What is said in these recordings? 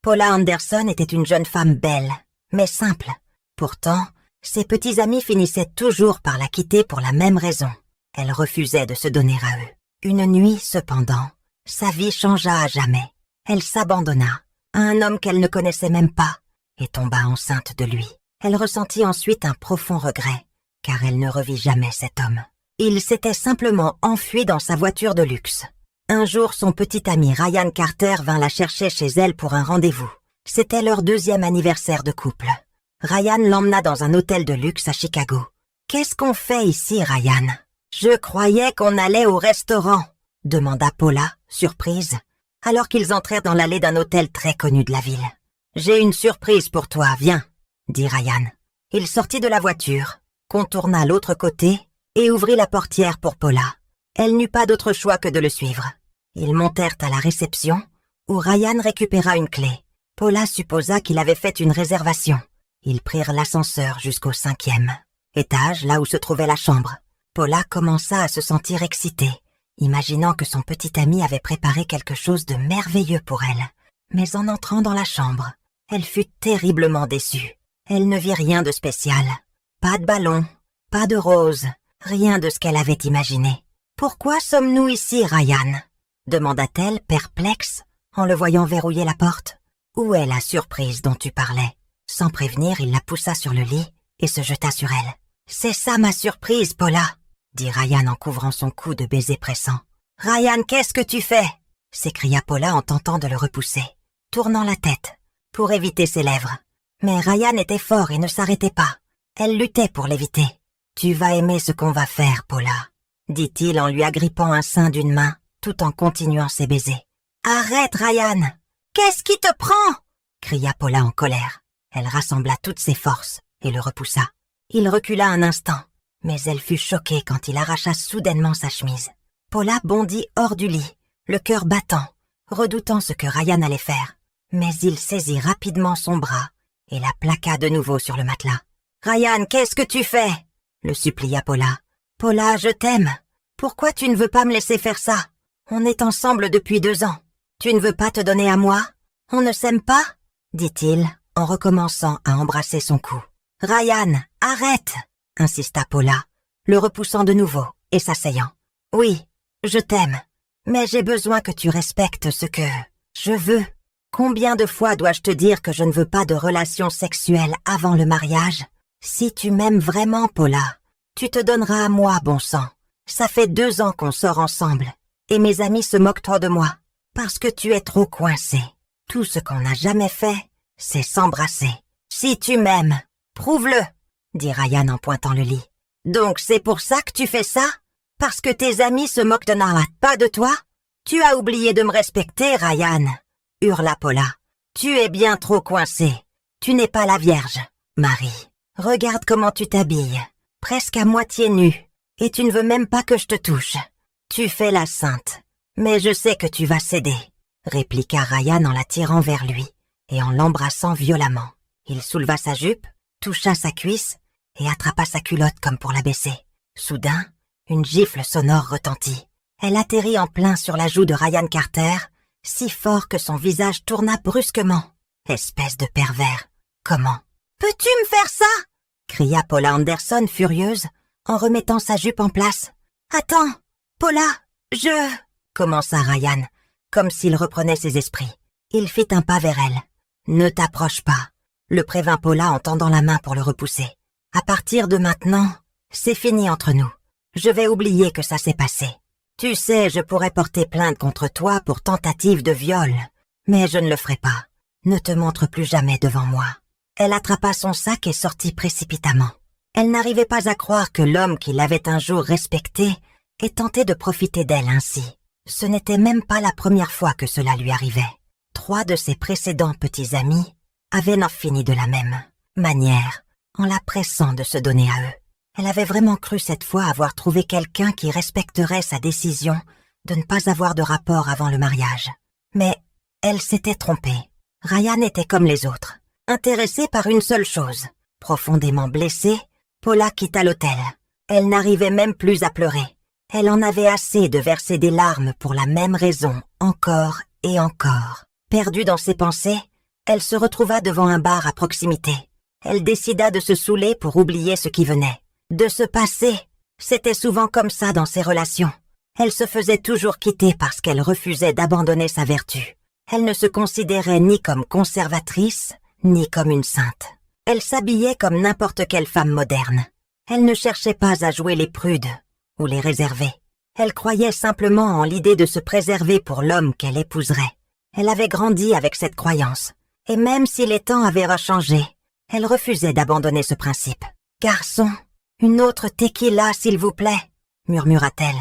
Paula Anderson était une jeune femme belle, mais simple. Pourtant, ses petits amis finissaient toujours par la quitter pour la même raison. Elle refusait de se donner à eux. Une nuit, cependant, sa vie changea à jamais. Elle s'abandonna à un homme qu'elle ne connaissait même pas et tomba enceinte de lui. Elle ressentit ensuite un profond regret, car elle ne revit jamais cet homme. Il s'était simplement enfui dans sa voiture de luxe. Un jour, son petit ami Ryan Carter vint la chercher chez elle pour un rendez-vous. C'était leur 2e anniversaire de couple. Ryan l'emmena dans un hôtel de luxe à Chicago. « Qu'est-ce qu'on fait ici, Ryan ? » « Je croyais qu'on allait au restaurant, » demanda Paula, surprise, alors qu'ils entrèrent dans l'allée d'un hôtel très connu de la ville. « J'ai une surprise pour toi, viens, » dit Ryan. Il sortit de la voiture, contourna l'autre côté et ouvrit la portière pour Paula. Elle n'eut pas d'autre choix que de le suivre. Ils montèrent à la réception, où Ryan récupéra une clé. Paula supposa qu'il avait fait une réservation. Ils prirent l'ascenseur jusqu'au 5e étage, là où se trouvait la chambre. Paula commença à se sentir excitée, imaginant que son petit ami avait préparé quelque chose de merveilleux pour elle. Mais en entrant dans la chambre, elle fut terriblement déçue. Elle ne vit rien de spécial. Pas de ballon, pas de rose, rien de ce qu'elle avait imaginé. « Pourquoi sommes-nous ici, Ryan ?» demanda-t-elle, perplexe, en le voyant verrouiller la porte. « Où est la surprise dont tu parlais ?» Sans prévenir, il la poussa sur le lit et se jeta sur elle. « C'est ça ma surprise, Paula !» dit Ryan en couvrant son cou de baisers pressants. « Ryan, qu'est-ce que tu fais ?» s'écria Paula en tentant de le repousser, tournant la tête pour éviter ses lèvres. Mais Ryan était fort et ne s'arrêtait pas. Elle luttait pour l'éviter. « Tu vas aimer ce qu'on va faire, Paula », dit-il en lui agrippant un sein d'une main tout en continuant ses baisers. « Arrête, Ryan ! Qu'est-ce qui te prend ?» cria Paula en colère. Elle rassembla toutes ses forces et le repoussa. Il recula un instant, mais elle fut choquée quand il arracha soudainement sa chemise. Paula bondit hors du lit, le cœur battant, redoutant ce que Ryan allait faire. Mais il saisit rapidement son bras et la plaqua de nouveau sur le matelas. « Ryan, qu'est-ce que tu fais ?» le supplia Paula. « Paula, je t'aime. Pourquoi tu ne veux pas me laisser faire ça? On est ensemble depuis 2 ans. Tu ne veux pas te donner à moi? On ne s'aime pas ?» dit-il en recommençant à embrasser son cou. « Ryan, arrête !» insista Paula, le repoussant de nouveau et s'asseyant. « Oui, je t'aime, mais j'ai besoin que tu respectes ce que je veux. Combien de fois dois-je te dire que je ne veux pas de relations sexuelles avant le mariage? Si tu m'aimes vraiment, Paula, tu te donneras à moi, bon sang. Ça fait 2 ans qu'on sort ensemble, et mes amis se moquent trop de moi, parce que tu es trop coincé. Tout ce qu'on n'a jamais fait, c'est s'embrasser. Si tu m'aimes, prouve-le, dit Ryan en pointant le lit. Donc c'est pour ça que tu fais ça? Parce que tes amis se moquent de Nala, pas de toi? Tu as oublié de me respecter, Ryan, hurla Paula. Tu es bien trop coincé. Tu n'es pas la Vierge, Marie. Regarde comment tu t'habilles, presque à moitié nue, et tu ne veux même pas que je te touche. Tu fais la sainte, mais je sais que tu vas céder, répliqua Ryan en la tirant vers lui et en l'embrassant violemment. Il souleva sa jupe, toucha sa cuisse et attrapa sa culotte comme pour la baisser. Soudain, une gifle sonore retentit. Elle atterrit en plein sur la joue de Ryan Carter, si fort que son visage tourna brusquement. Espèce de pervers. Comment? Peux-tu me faire ça? Cria Paula Anderson furieuse en remettant sa jupe en place. Attends, Paula, commença Ryan, comme s'il reprenait ses esprits. Il fit un pas vers elle. Ne t'approche pas, le prévint Paula en tendant la main pour le repousser. À partir de maintenant, c'est fini entre nous. Je vais oublier que ça s'est passé. Tu sais, je pourrais porter plainte contre toi pour tentative de viol, mais je ne le ferai pas. Ne te montre plus jamais devant moi. Elle attrapa son sac et sortit précipitamment. Elle n'arrivait pas à croire que l'homme qui l'avait un jour respectée ait tenté de profiter d'elle ainsi. Ce n'était même pas la première fois que cela lui arrivait. 3 de ses précédents petits amis avaient fini de la même manière, en la pressant de se donner à eux. Elle avait vraiment cru cette fois avoir trouvé quelqu'un qui respecterait sa décision de ne pas avoir de rapport avant le mariage. Mais elle s'était trompée. Ryan était comme les autres, intéressé par une seule chose. Profondément blessée, Paula quitta l'hôtel. Elle n'arrivait même plus à pleurer. Elle en avait assez de verser des larmes pour la même raison, encore et encore. Perdue dans ses pensées, Elle se retrouva devant un bar à proximité. Elle décida de se saouler pour oublier ce qui venait. De se passer. C'était souvent comme ça dans ses relations. Elle se faisait toujours quitter parce qu'elle refusait d'abandonner sa vertu. Elle ne se considérait ni comme conservatrice, ni comme une sainte. Elle s'habillait comme n'importe quelle femme moderne. Elle ne cherchait pas à jouer les prudes ou les réservées. Elle croyait simplement en l'idée de se préserver pour l'homme qu'elle épouserait. Elle avait grandi avec cette croyance. Et même si les temps avaient rechangé, elle refusait d'abandonner ce principe. « Garçon, une autre tequila, s'il vous plaît » murmura-t-elle.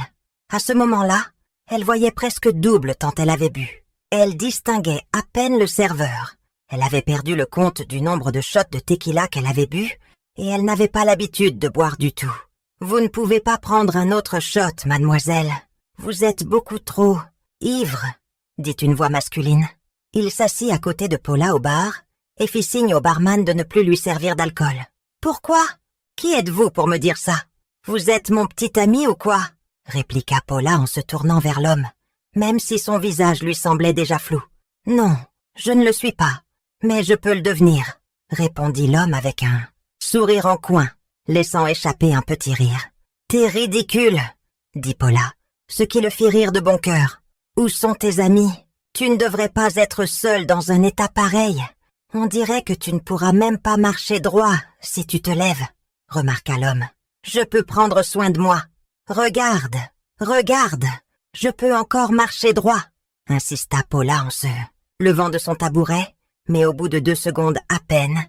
À ce moment-là, elle voyait presque double tant elle avait bu. Elle distinguait à peine le serveur. Elle avait perdu le compte du nombre de shots de tequila qu'elle avait bu et elle n'avait pas l'habitude de boire du tout. « Vous ne pouvez pas prendre un autre shot, mademoiselle. Vous êtes beaucoup trop ivre, » dit une voix masculine. Il s'assit à côté de Paula au bar et fit signe au barman de ne plus lui servir d'alcool. « Pourquoi? Qui êtes-vous pour me dire ça? Vous êtes mon petit ami ou quoi? » répliqua Paula en se tournant vers l'homme, même si son visage lui semblait déjà flou. « Non, je ne le suis pas, mais je peux le devenir, » répondit l'homme avec un sourire en coin, laissant échapper un petit rire. « T'es ridicule, » dit Paula, ce qui le fit rire de bon cœur. « Où sont tes amis? Tu ne devrais pas être seul dans un état pareil. On dirait que tu ne pourras même pas marcher droit si tu te lèves, » remarqua l'homme. « Je peux prendre soin de moi. Regarde, regarde, je peux encore marcher droit, » insista Paula en se levant de son tabouret, mais au bout de 2 secondes à peine,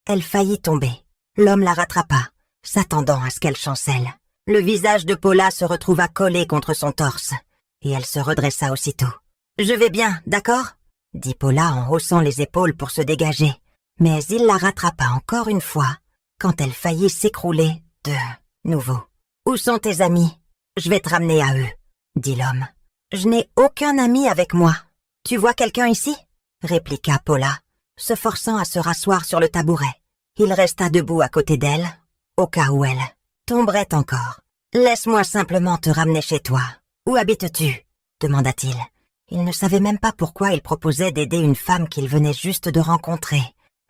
elle faillit tomber. L'homme la rattrapa, s'attendant à ce qu'elle chancelle. Le visage de Paula se retrouva collé contre son torse, et elle se redressa aussitôt. « Je vais bien, d'accord ?» dit Paula en haussant les épaules pour se dégager, mais il la rattrapa encore une fois, quand elle faillit s'écrouler de nouveau. « Où sont tes amis? Je vais te ramener à eux, » dit l'homme. « Je n'ai aucun ami avec moi. Tu vois quelqu'un ici? » répliqua Paula, se forçant à se rasseoir sur le tabouret. Il resta debout à côté d'elle, au cas où elle tomberait encore. « Laisse-moi simplement te ramener chez toi. Où habites-tu? » demanda-t-il. Il ne savait même pas pourquoi il proposait d'aider une femme qu'il venait juste de rencontrer.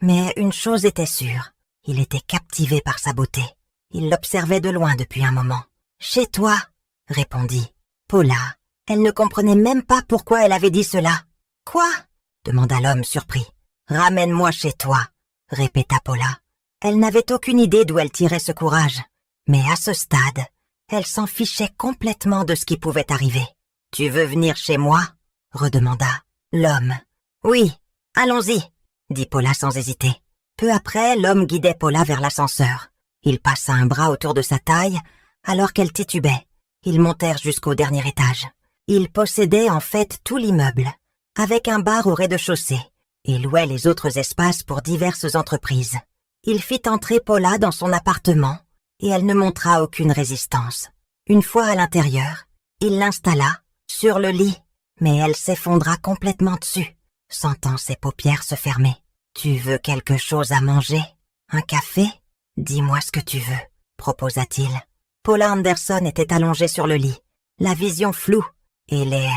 Mais une chose était sûre, il était captivé par sa beauté. Il l'observait de loin depuis un moment. « Chez toi » répondit Paula. Elle ne comprenait même pas pourquoi elle avait dit cela. « Quoi ?» demanda l'homme surpris. « Ramène-moi chez toi » répéta Paula. Elle n'avait aucune idée d'où elle tirait ce courage. Mais à ce stade, elle s'en fichait complètement de ce qui pouvait arriver. « Tu veux venir chez moi ?» redemanda l'homme. « Oui, allons-y » dit Paula sans hésiter. Peu après, l'homme guidait Paula vers l'ascenseur. Il passa un bras autour de sa taille, alors qu'elle titubait. Ils montèrent jusqu'au dernier étage. Ils possédaient en fait tout l'immeuble, avec un bar au rez-de-chaussée, et louaient les autres espaces pour diverses entreprises. Il fit entrer Paula dans son appartement, et elle ne montra aucune résistance. Une fois à l'intérieur, il l'installa sur le lit, mais elle s'effondra complètement dessus, sentant ses paupières se fermer. « Tu veux quelque chose à manger? Un café? Dis-moi ce que tu veux, » proposa-t-il. Paula Anderson était allongée sur le lit, la vision floue et les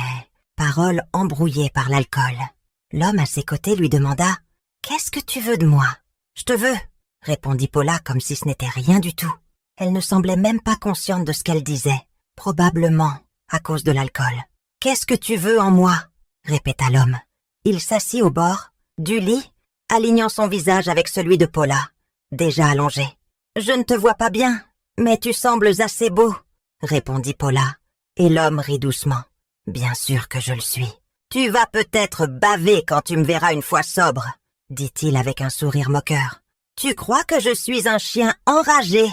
paroles embrouillées par l'alcool. L'homme à ses côtés lui demanda « Qu'est-ce que tu veux de moi ?»« Je te veux », répondit Paula comme si ce n'était rien du tout. Elle ne semblait même pas consciente de ce qu'elle disait, probablement à cause de l'alcool. « Qu'est-ce que tu veux en moi ?» répéta l'homme. Il s'assit au bord du lit, alignant son visage avec celui de Paula, déjà allongé. « Je ne te vois pas bien, mais tu sembles assez beau, » répondit Paula, et l'homme rit doucement. « Bien sûr que je le suis. Tu vas peut-être baver quand tu me verras une fois sobre, » dit-il avec un sourire moqueur. « Tu crois que je suis un chien enragé ?»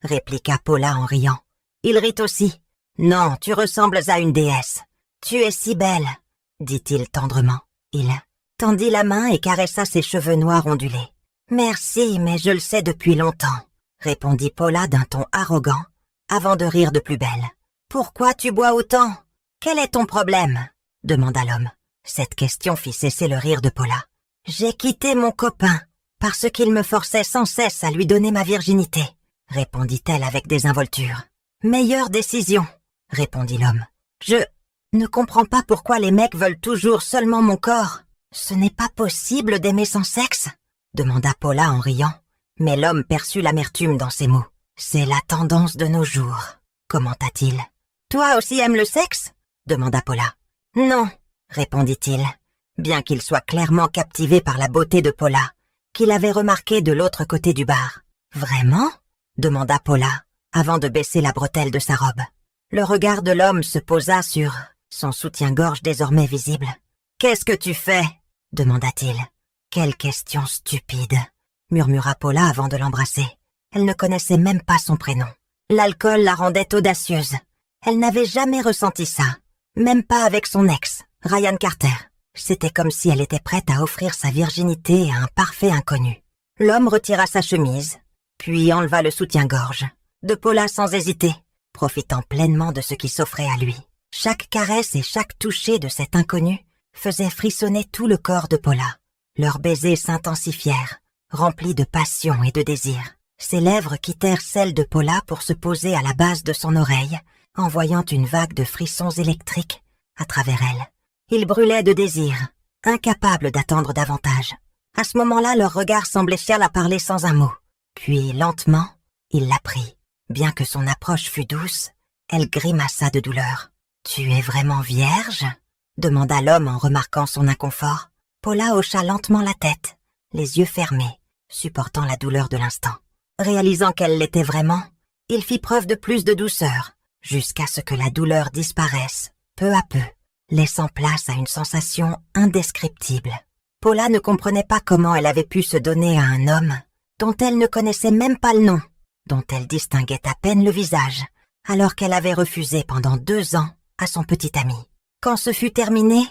répliqua Paula en riant. Il rit aussi. « Non, tu ressembles à une déesse. Tu es si belle, » dit-il tendrement. Il tendit la main et caressa ses cheveux noirs ondulés. « Merci, mais je le sais depuis longtemps, » répondit Paula d'un ton arrogant, avant de rire de plus belle. « Pourquoi tu bois autant? Quel est ton problème ?» demanda l'homme. Cette question fit cesser le rire de Paula. « J'ai quitté mon copain, parce qu'il me forçait sans cesse à lui donner ma virginité, » répondit-elle avec désinvolture. « Meilleure décision, » répondit l'homme. « Je ne comprends pas pourquoi les mecs veulent toujours seulement mon corps. Ce n'est pas possible d'aimer sans sexe, demanda Paula en riant, mais l'homme perçut l'amertume dans ses mots. C'est la tendance de nos jours, commenta-t-il. Toi aussi aimes le sexe? Demanda Paula. Non, répondit-il, bien qu'il soit clairement captivé par la beauté de Paula, qu'il avait remarquée de l'autre côté du bar. Vraiment? Demanda Paula, avant de baisser la bretelle de sa robe. Le regard de l'homme se posa sur son soutien-gorge désormais visible. Qu'est-ce que tu fais? Demanda-t-il. Quelle question stupide, murmura Paula avant de l'embrasser. Elle ne connaissait même pas son prénom. L'alcool la rendait audacieuse. Elle n'avait jamais ressenti ça, même pas avec son ex, Ryan Carter. C'était comme si elle était prête à offrir sa virginité à un parfait inconnu. L'homme retira sa chemise, puis enleva le soutien-gorge de Paula sans hésiter, profitant pleinement de ce qui s'offrait à lui. Chaque caresse et chaque toucher de cet inconnu faisait frissonner tout le corps de Paula. Leurs baisers s'intensifièrent, remplis de passion et de désir. Ses lèvres quittèrent celles de Paula pour se poser à la base de son oreille, envoyant une vague de frissons électriques à travers elle. Il brûlait de désir, incapable d'attendre davantage. À ce moment-là, leurs regards semblaient fiers à parler sans un mot. Puis, lentement, il la prit. Bien que son approche fût douce, elle grimaça de douleur. « Tu es vraiment vierge ?» demanda l'homme en remarquant son inconfort. Paula hocha lentement la tête, les yeux fermés, supportant la douleur de l'instant. Réalisant qu'elle l'était vraiment, il fit preuve de plus de douceur, jusqu'à ce que la douleur disparaisse, peu à peu, laissant place à une sensation indescriptible. Paula ne comprenait pas comment elle avait pu se donner à un homme dont elle ne connaissait même pas le nom, dont elle distinguait à peine le visage, alors qu'elle avait refusé pendant 2 ans à son petit ami. Quand ce fut terminé,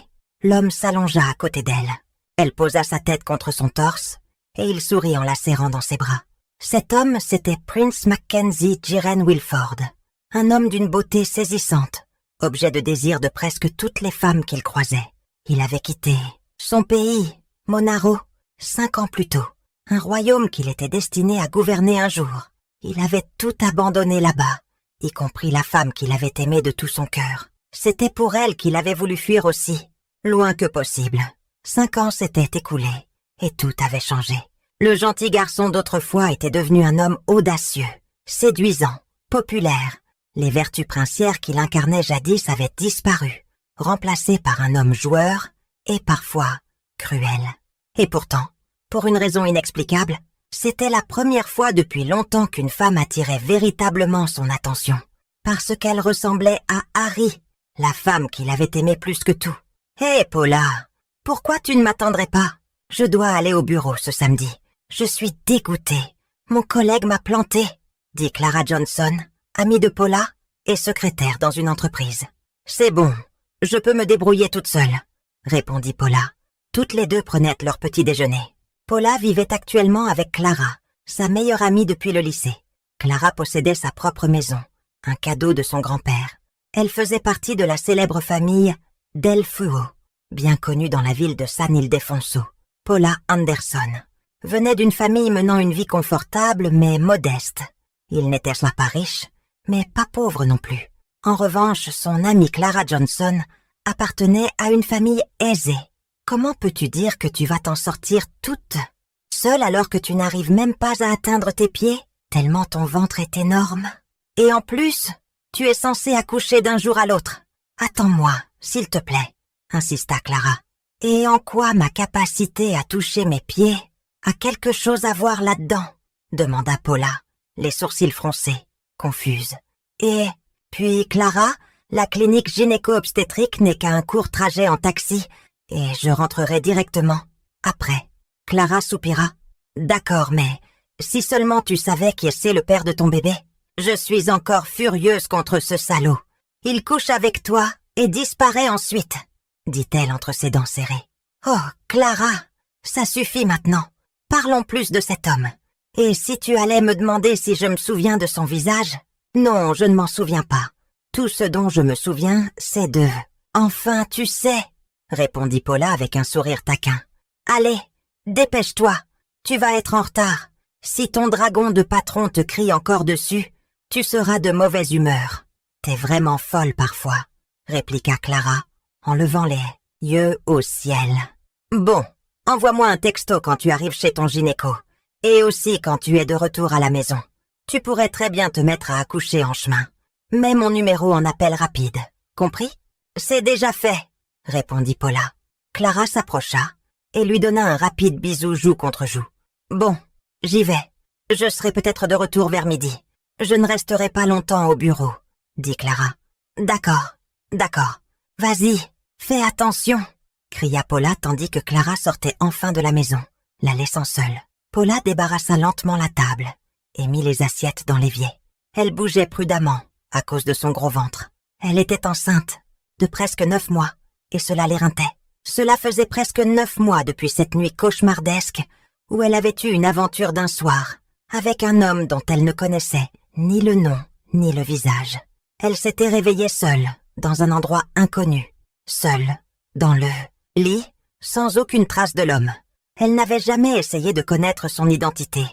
l'homme s'allongea à côté d'elle. Elle posa sa tête contre son torse et il sourit en la serrant dans ses bras. Cet homme, c'était Prince Mackenzie Jiren Wilford, un homme d'une beauté saisissante, objet de désir de presque toutes les femmes qu'il croisait. Il avait quitté son pays, Monaro, 5 ans plus tôt, un royaume qu'il était destiné à gouverner un jour. Il avait tout abandonné là-bas, y compris la femme qu'il avait aimée de tout son cœur. C'était pour elle qu'il avait voulu fuir aussi, loin que possible. 5 ans s'étaient écoulés, et tout avait changé. Le gentil garçon d'autrefois était devenu un homme audacieux, séduisant, populaire. Les vertus princières qu'il incarnait jadis avaient disparu, remplacées par un homme joueur et parfois cruel. Et pourtant, pour une raison inexplicable, c'était la première fois depuis longtemps qu'une femme attirait véritablement son attention, parce qu'elle ressemblait à Harry, la femme qu'il avait aimée plus que tout. « Hé, Paula, pourquoi tu ne m'attendrais pas? Je dois aller au bureau ce samedi. Je suis dégoûtée. Mon collègue m'a plantée, » dit Clara Johnson, amie de Paula et secrétaire dans une entreprise. « C'est bon, je peux me débrouiller toute seule, » répondit Paula. Toutes les deux prenaient leur petit déjeuner. Paula vivait actuellement avec Clara, sa meilleure amie depuis le lycée. Clara possédait sa propre maison, un cadeau de son grand-père. Elle faisait partie de la célèbre famille Del Fuo, bien connue dans la ville de San Ildefonso. Paula Anderson venait d'une famille menant une vie confortable mais modeste. Il n'était soit pas riche, mais pas pauvre non plus. En revanche, son amie Clara Johnson appartenait à une famille aisée. Comment peux-tu dire que tu vas t'en sortir toute seule alors que tu n'arrives même pas à atteindre tes pieds, tellement ton ventre est énorme? Et en plus, tu es censée accoucher d'un jour à l'autre. Attends-moi, s'il te plaît, insista Clara. Et en quoi ma capacité à toucher mes pieds a quelque chose à voir là-dedans? Demanda Paula, les sourcils froncés, confuse. Et puis Clara, la clinique gynéco-obstétrique n'est qu'à un court trajet en taxi, et je rentrerai directement après. Clara soupira. D'accord, mais si seulement tu savais qui c'est le père de ton bébé. Je suis encore furieuse contre ce salaud. Il couche avec toi et disparaît ensuite, dit-elle entre ses dents serrées. Oh, Clara, ça suffit maintenant. Parlons plus de cet homme. Et si tu allais me demander si je me souviens de son visage? Non, je ne m'en souviens pas. Tout ce dont je me souviens, c'est de... Enfin, tu sais, répondit Paula avec un sourire taquin. Allez, dépêche-toi, tu vas être en retard. Si ton dragon de patron te crie encore dessus, tu seras de mauvaise humeur. T'es vraiment folle parfois, répliqua Clara, en levant les yeux au ciel. Bon, envoie-moi un texto quand tu arrives chez ton gynéco, et aussi quand tu es de retour à la maison. Tu pourrais très bien te mettre à accoucher en chemin. Mets mon numéro en appel rapide, compris? C'est déjà fait, répondit Paula. Clara s'approcha et lui donna un rapide bisou joue contre joue. Bon, j'y vais. Je serai peut-être de retour vers midi. Je ne resterai pas longtemps au bureau, dit Clara. D'accord. Vas-y, fais attention, cria Paula tandis que Clara sortait enfin de la maison, la laissant seule. Paula débarrassa lentement la table et mit les assiettes dans l'évier. Elle bougeait prudemment à cause de son gros ventre. Elle était enceinte de presque 9 mois et cela l'éreintait. Cela faisait presque 9 mois depuis cette nuit cauchemardesque où elle avait eu une aventure d'un soir avec un homme dont elle ne connaissait ni le nom ni le visage. Elle s'était réveillée seule dans un endroit inconnu, seule dans le lit sans aucune trace de l'homme. Elle n'avait jamais essayé de connaître son identité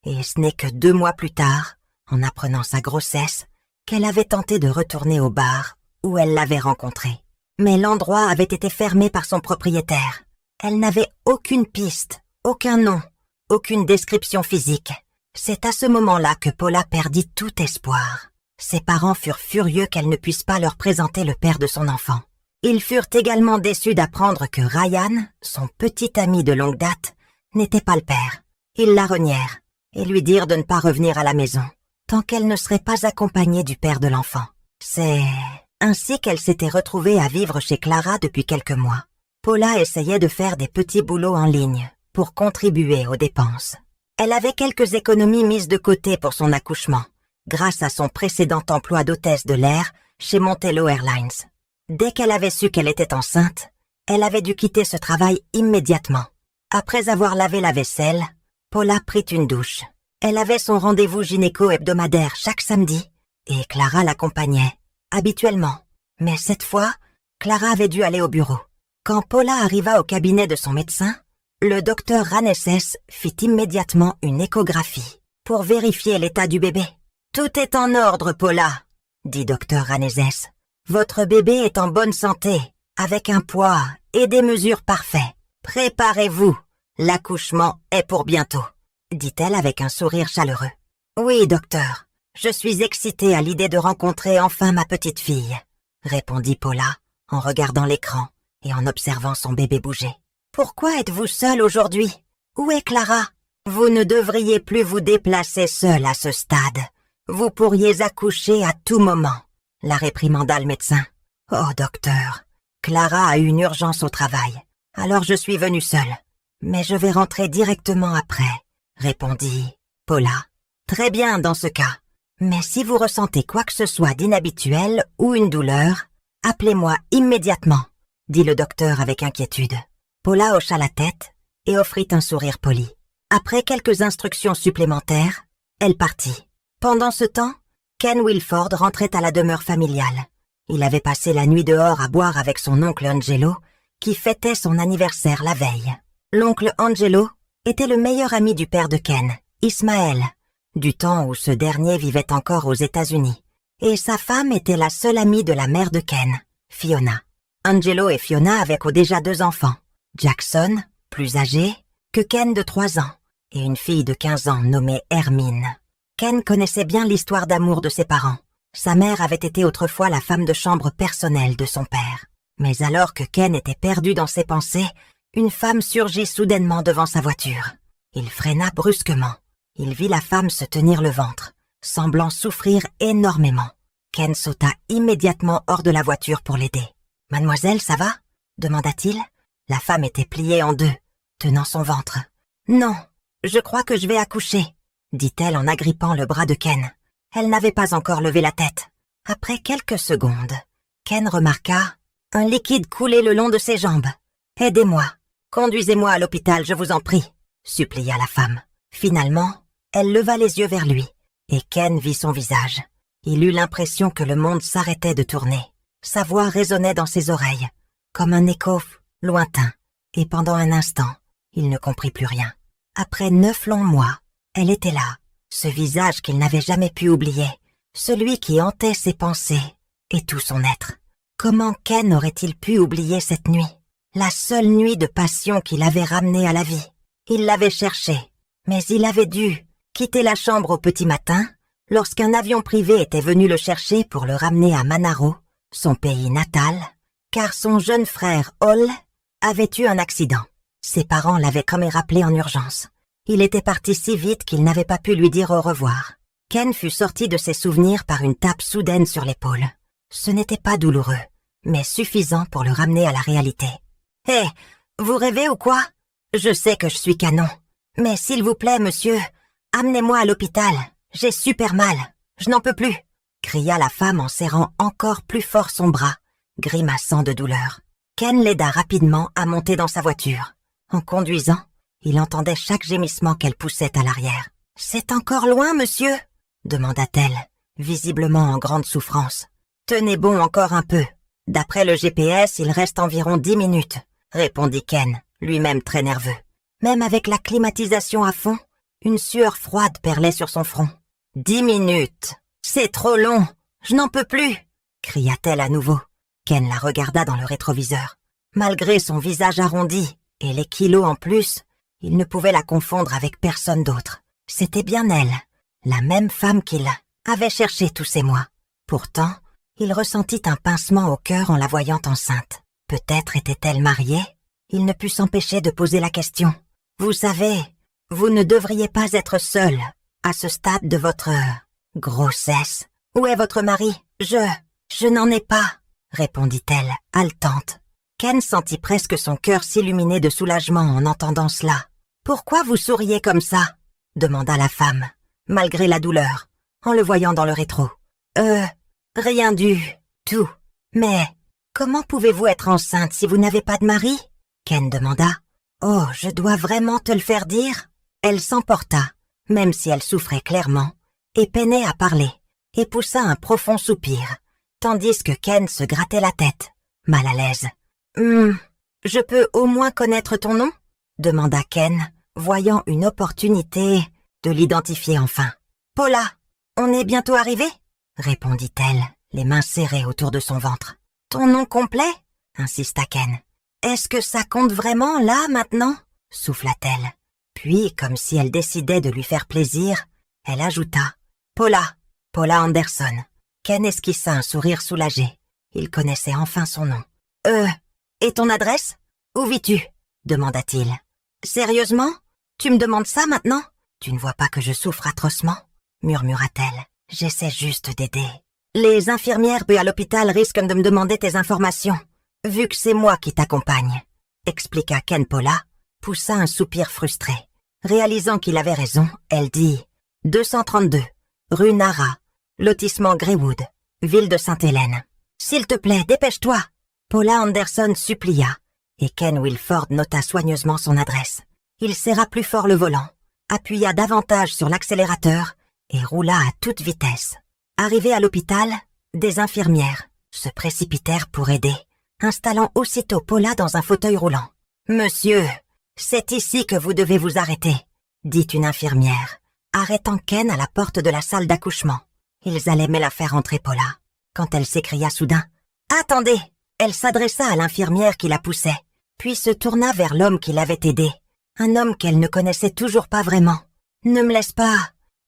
et ce n'est que 2 mois plus tard, en apprenant sa grossesse, qu'elle avait tenté de retourner au bar où elle l'avait rencontré. Mais l'endroit avait été fermé par son propriétaire. Elle n'avait aucune piste, aucun nom, aucune description physique. C'est à ce moment-là que Paula perdit tout espoir. Ses parents furent furieux qu'elle ne puisse pas leur présenter le père de son enfant. Ils furent également déçus d'apprendre que Ryan, son petit ami de longue date, n'était pas le père. Ils la renièrent et lui dirent de ne pas revenir à la maison tant qu'elle ne serait pas accompagnée du père de l'enfant. C'est ainsi qu'elle s'était retrouvée à vivre chez Clara depuis quelques mois. Paula essayait de faire des petits boulots en ligne pour contribuer aux dépenses. Elle avait quelques économies mises de côté pour son accouchement, grâce à son précédent emploi d'hôtesse de l'air chez Montello Airlines. Dès qu'elle avait su qu'elle était enceinte, elle avait dû quitter ce travail immédiatement. Après avoir lavé la vaisselle, Paula prit une douche. Elle avait son rendez-vous gynéco hebdomadaire chaque samedi et Clara l'accompagnait, habituellement. Mais cette fois, Clara avait dû aller au bureau. Quand Paula arriva au cabinet de son médecin, le docteur Ranesses fit immédiatement une échographie pour vérifier l'état du bébé. « Tout est en ordre, Paula, » dit docteur Ranesses. « Votre bébé est en bonne santé, avec un poids et des mesures parfaits. Préparez-vous, l'accouchement est pour bientôt, » dit-elle avec un sourire chaleureux. « Oui, docteur, je suis excitée à l'idée de rencontrer enfin ma petite fille, » répondit Paula en regardant l'écran et en observant son bébé bouger. « Pourquoi êtes-vous seule aujourd'hui? Où est Clara? Vous ne devriez plus vous déplacer seule à ce stade. Vous pourriez accoucher à tout moment, » la réprimanda le médecin. « Oh, docteur, Clara a eu une urgence au travail, alors je suis venue seule. Mais je vais rentrer directement après, » répondit Paula. « Très bien dans ce cas. Mais si vous ressentez quoi que ce soit d'inhabituel ou une douleur, appelez-moi immédiatement, » dit le docteur avec inquiétude. Paula hocha la tête et offrit un sourire poli. Après quelques instructions supplémentaires, elle partit. Pendant ce temps, Ken Wilford rentrait à la demeure familiale. Il avait passé la nuit dehors à boire avec son oncle Angelo, qui fêtait son anniversaire la veille. L'oncle Angelo était le meilleur ami du père de Ken, Ismaël, du temps où ce dernier vivait encore aux États-Unis. Et sa femme était la seule amie de la mère de Ken, Fiona. Angelo et Fiona avaient déjà 2 enfants. Jackson, plus âgé, que Ken de 3 ans, et une fille de 15 ans nommée Hermine. Ken connaissait bien l'histoire d'amour de ses parents. Sa mère avait été autrefois la femme de chambre personnelle de son père. Mais alors que Ken était perdu dans ses pensées, une femme surgit soudainement devant sa voiture. Il freina brusquement. Il vit la femme se tenir le ventre, semblant souffrir énormément. Ken sauta immédiatement hors de la voiture pour l'aider. « Mademoiselle, ça va ?» demanda-t-il. La femme était pliée en 2, tenant son ventre. « Non, je crois que je vais accoucher, » dit-elle en agrippant le bras de Ken. Elle n'avait pas encore levé la tête. Après quelques secondes, Ken remarqua un liquide couler le long de ses jambes. « Aidez-moi, conduisez-moi à l'hôpital, je vous en prie, » supplia la femme. Finalement, elle leva les yeux vers lui, et Ken vit son visage. Il eut l'impression que le monde s'arrêtait de tourner. Sa voix résonnait dans ses oreilles, comme un écho lointain, et pendant un instant, il ne comprit plus rien. Après 9 longs mois, elle était là, ce visage qu'il n'avait jamais pu oublier, celui qui hantait ses pensées et tout son être. Comment Ken aurait-il pu oublier cette nuit? La seule nuit de passion qui l'avait ramené à la vie. Il l'avait cherché, mais il avait dû quitter la chambre au petit matin lorsqu'un avion privé était venu le chercher pour le ramener à Manaro, son pays natal, car son jeune frère Hall avait eu un accident. Ses parents l'avaient comme rappelé en urgence. Il était parti si vite qu'il n'avait pas pu lui dire au revoir. Ken fut sorti de ses souvenirs par une tape soudaine sur l'épaule. Ce n'était pas douloureux, mais suffisant pour le ramener à la réalité. « Hé, vous rêvez ou quoi? Je sais que je suis canon. Mais s'il vous plaît, monsieur, amenez-moi à l'hôpital. J'ai super mal. Je n'en peux plus. » cria la femme en serrant encore plus fort son bras, grimaçant de douleur. Ken l'aida rapidement à monter dans sa voiture. En conduisant, il entendait chaque gémissement qu'elle poussait à l'arrière. « C'est encore loin, monsieur ?» demanda-t-elle, visiblement en grande souffrance. « Tenez bon encore un peu. D'après le GPS, il reste environ 10 minutes, » répondit Ken, lui-même très nerveux. Même avec la climatisation à fond, une sueur froide perlait sur son front. « 10 minutes! C'est trop long! Je n'en peux plus !» cria-t-elle à nouveau. Ken la regarda dans le rétroviseur. Malgré son visage arrondi et les kilos en plus, il ne pouvait la confondre avec personne d'autre. C'était bien elle, la même femme qu'il avait cherchée tous ces mois. Pourtant, il ressentit un pincement au cœur en la voyant enceinte. Peut-être était-elle mariée? Il ne put s'empêcher de poser la question. « Vous savez, vous ne devriez pas être seule à ce stade de votre grossesse. Où est votre mari? Je n'en ai pas, » répondit-elle, haletante. Ken sentit presque son cœur s'illuminer de soulagement en entendant cela. « Pourquoi vous souriez comme ça? » demanda la femme, malgré la douleur, en le voyant dans le rétro. « Rien du tout. Mais comment pouvez-vous être enceinte si vous n'avez pas de mari? » Ken demanda. « Oh, je dois vraiment te le faire dire ?» Elle s'emporta, même si elle souffrait clairement, et peinait à parler, et poussa un profond soupir, tandis que Ken se grattait la tête, mal à l'aise. « Je peux au moins connaître ton nom ?» demanda Ken, voyant une opportunité de l'identifier enfin. « Paula, on est bientôt arrivé ?» répondit-elle, les mains serrées autour de son ventre. « Ton nom complet ?» insista Ken. « Est-ce que ça compte vraiment, là, maintenant ?» souffla-t-elle. Puis, comme si elle décidait de lui faire plaisir, elle ajouta « Paula Anderson. » Ken esquissa un sourire soulagé. Il connaissait enfin son nom. « Et ton adresse? Où vis-tu » demanda-t-il. « Sérieusement? Tu me demandes ça maintenant? Tu ne vois pas que je souffre atrocement ?» murmura-t-elle. « J'essaie juste d'aider. Les infirmières à l'hôpital risquent de me demander tes informations, vu que c'est moi qui t'accompagne, » expliqua Ken. Paula poussa un soupir frustré. Réalisant qu'il avait raison, elle dit « 232, rue Nara, lotissement Greywood, ville de Sainte-Hélène. S'il te plaît, dépêche-toi !» Paula Anderson supplia, et Ken Wilford nota soigneusement son adresse. Il serra plus fort le volant, appuya davantage sur l'accélérateur et roula à toute vitesse. Arrivé à l'hôpital, des infirmières se précipitèrent pour aider, installant aussitôt Paula dans un fauteuil roulant. « Monsieur, c'est ici que vous devez vous arrêter, » dit une infirmière, arrêtant Ken à la porte de la salle d'accouchement. Ils allaient mais la faire entrer Paula, quand elle s'écria soudain « Attendez !» Elle s'adressa à l'infirmière qui la poussait, puis se tourna vers l'homme qui l'avait aidée, un homme qu'elle ne connaissait toujours pas vraiment. « Ne me laisse pas !»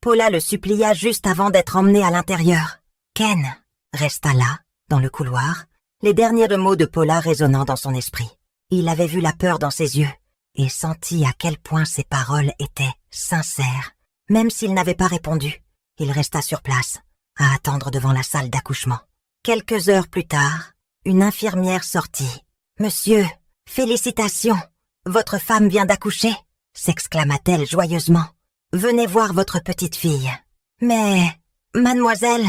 Paula le supplia juste avant d'être emmenée à l'intérieur. Ken resta là, dans le couloir, les derniers mots de Paula résonnant dans son esprit. Il avait vu la peur dans ses yeux et senti à quel point ses paroles étaient sincères. Même s'il n'avait pas répondu, il resta sur place, à attendre devant la salle d'accouchement. Quelques heures plus tard, une infirmière sortit. « Monsieur, félicitations, votre femme vient d'accoucher !» s'exclama-t-elle joyeusement. « Venez voir votre petite fille. »« Mais, mademoiselle,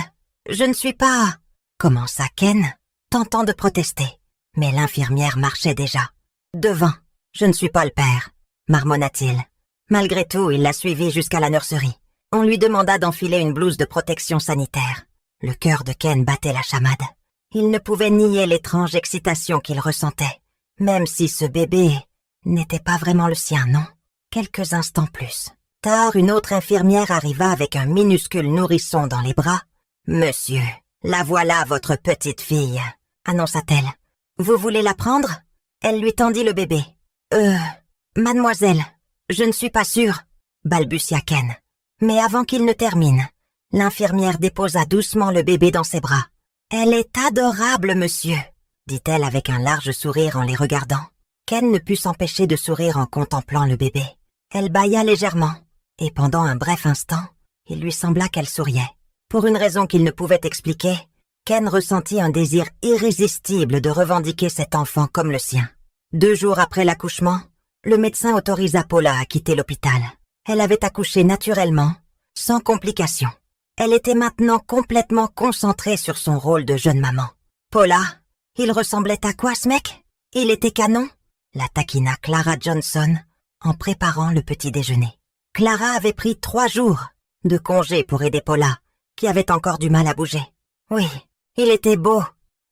je ne suis pas... » commença Ken, tentant de protester. Mais l'infirmière marchait déjà. « Devant, je ne suis pas le père, » marmonna-t-il. Malgré tout, il la suivit jusqu'à la nurserie. On lui demanda d'enfiler une blouse de protection sanitaire. Le cœur de Ken battait la chamade. Il ne pouvait nier l'étrange excitation qu'il ressentait, même si ce bébé n'était pas vraiment le sien, non? Quelques instants plus. Tard, une autre infirmière arriva avec un minuscule nourrisson dans les bras. « Monsieur, la voilà votre petite fille, » annonça-t-elle. « Vous voulez la prendre » Elle lui tendit le bébé. Mademoiselle, je ne suis pas sûre, balbutia Ken. Mais avant qu'il ne termine, l'infirmière déposa doucement le bébé dans ses bras. Elle est adorable, monsieur, dit-elle avec un large sourire en les regardant. Ken ne put s'empêcher de sourire en contemplant le bébé. Elle bâilla légèrement, et pendant un bref instant, il lui sembla qu'elle souriait. Pour une raison qu'il ne pouvait expliquer, Ken ressentit un désir irrésistible de revendiquer cet enfant comme le sien. 2 jours après l'accouchement, le médecin autorisa Paula à quitter l'hôpital. Elle avait accouché naturellement, sans complications. Elle était maintenant complètement concentrée sur son rôle de jeune maman. Paula, il ressemblait à quoi ce mec? Il était canon? La taquina Clara Johnson en préparant le petit déjeuner. Clara avait pris 3 jours de congé pour aider Paula, qui avait encore du mal à bouger. Oui, il était beau,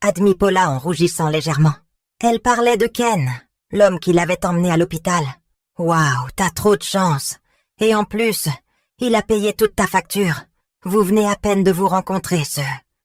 admit Paula en rougissant légèrement. Elle parlait de Ken, l'homme qui l'avait emmené à l'hôpital. Waouh, t'as trop de chance. Et en plus, il a payé toute ta facture. Vous venez à peine de vous rencontrer, ce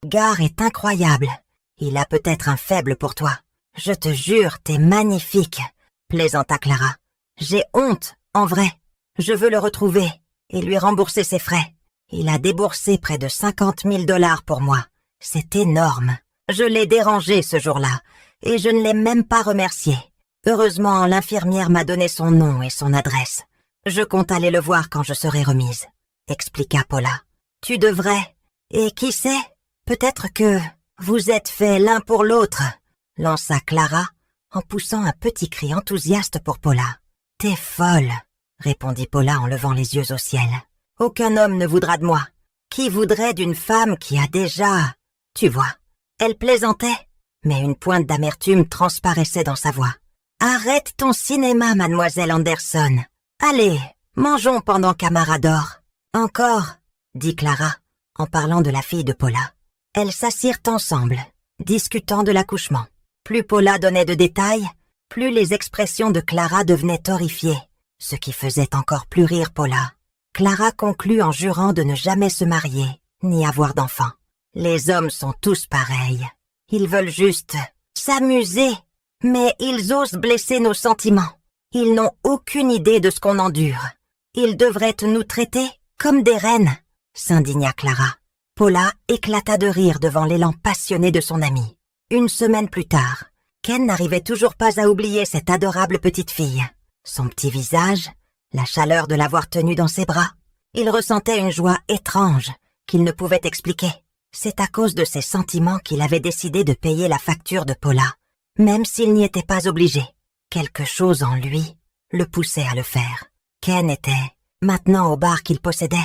gars est incroyable. Il a peut-être un faible pour toi. Je te jure, t'es magnifique, plaisanta Clara. J'ai honte, en vrai. Je veux le retrouver et lui rembourser ses frais. Il a déboursé près de 50 000 $ pour moi. C'est énorme. Je l'ai dérangé ce jour-là et je ne l'ai même pas remercié. Heureusement, l'infirmière m'a donné son nom et son adresse. Je compte aller le voir quand je serai remise, expliqua Paula. Tu devrais. Et qui sait, peut-être que vous êtes faits l'un pour l'autre, lança Clara en poussant un petit cri enthousiaste pour Paula. T'es folle, répondit Paula en levant les yeux au ciel. Aucun homme ne voudra de moi. Qui voudrait d'une femme qui a déjà... Tu vois, elle plaisantait, mais une pointe d'amertume transparaissait dans sa voix. Arrête ton cinéma, mademoiselle Anderson. Allez, mangeons pendant qu'Amara dort. Encore, dit Clara, en parlant de la fille de Paula. Elles s'assirent ensemble, discutant de l'accouchement. Plus Paula donnait de détails, plus les expressions de Clara devenaient horrifiées, ce qui faisait encore plus rire Paula. Clara conclut en jurant de ne jamais se marier, ni avoir d'enfants. Les hommes sont tous pareils. Ils veulent juste s'amuser, mais ils osent blesser nos sentiments. Ils n'ont aucune idée de ce qu'on endure. Ils devraient nous traiter comme des reines, s'indigna Clara. Paula éclata de rire devant l'élan passionné de son amie. 1 semaine plus tard, Ken n'arrivait toujours pas à oublier cette adorable petite fille. Son petit visage, la chaleur de l'avoir tenue dans ses bras. Il ressentait une joie étrange qu'il ne pouvait expliquer. C'est à cause de ces sentiments qu'il avait décidé de payer la facture de Paula, même s'il n'y était pas obligé. Quelque chose en lui le poussait à le faire. Ken était maintenant au bar qu'il possédait.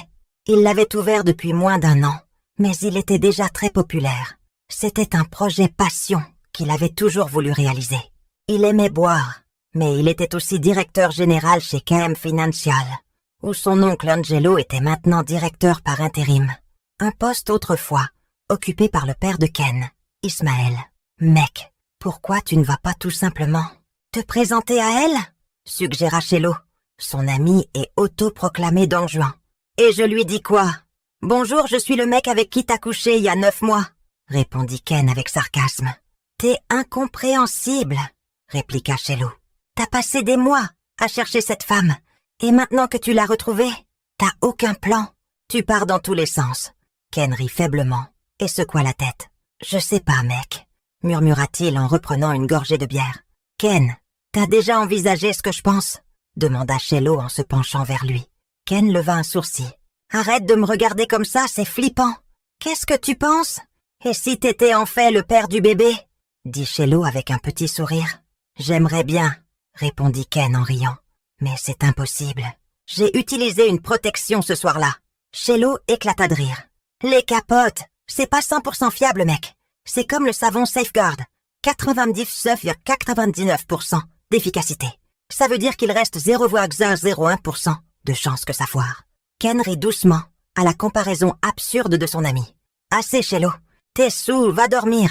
Il l'avait ouvert depuis moins d'1 an, mais il était déjà très populaire. C'était un projet passion qu'il avait toujours voulu réaliser. Il aimait boire, mais il était aussi directeur général chez KM Financial, où son oncle Angelo était maintenant directeur par intérim. Un poste autrefois occupé par le père de Ken, Ismaël. Mec, pourquoi tu ne vas pas tout simplement te présenter à elle? Suggéra Shello, son ami et autoproclamé Don Juan. Et je lui dis quoi? Bonjour, je suis le mec avec qui t'as couché il y a 9 mois, répondit Ken avec sarcasme. T'es incompréhensible, répliqua Shello. T'as passé des mois à chercher cette femme, et maintenant que tu l'as retrouvée, t'as aucun plan. Tu pars dans tous les sens. Ken rit faiblement et secoua la tête. Je sais pas, mec, murmura-t-il en reprenant une gorgée de bière. Ken, t'as déjà envisagé ce que je pense? Demanda Shello en se penchant vers lui. Ken leva un sourcil. Arrête de me regarder comme ça, c'est flippant. Qu'est-ce que tu penses? Et si t'étais en fait le père du bébé? Dit Shello avec un petit sourire. J'aimerais bien, répondit Ken en riant. Mais c'est impossible. J'ai utilisé une protection ce soir-là. Shello éclata de rire. Les capotes, c'est pas 100% fiable, mec. C'est comme le savon Safeguard. 99,99% d'efficacité. Ça veut dire qu'il reste 0,01% de chance que ça foire. Ken rit doucement à la comparaison absurde de son ami. Assez, Shello. T'es saoul, va dormir.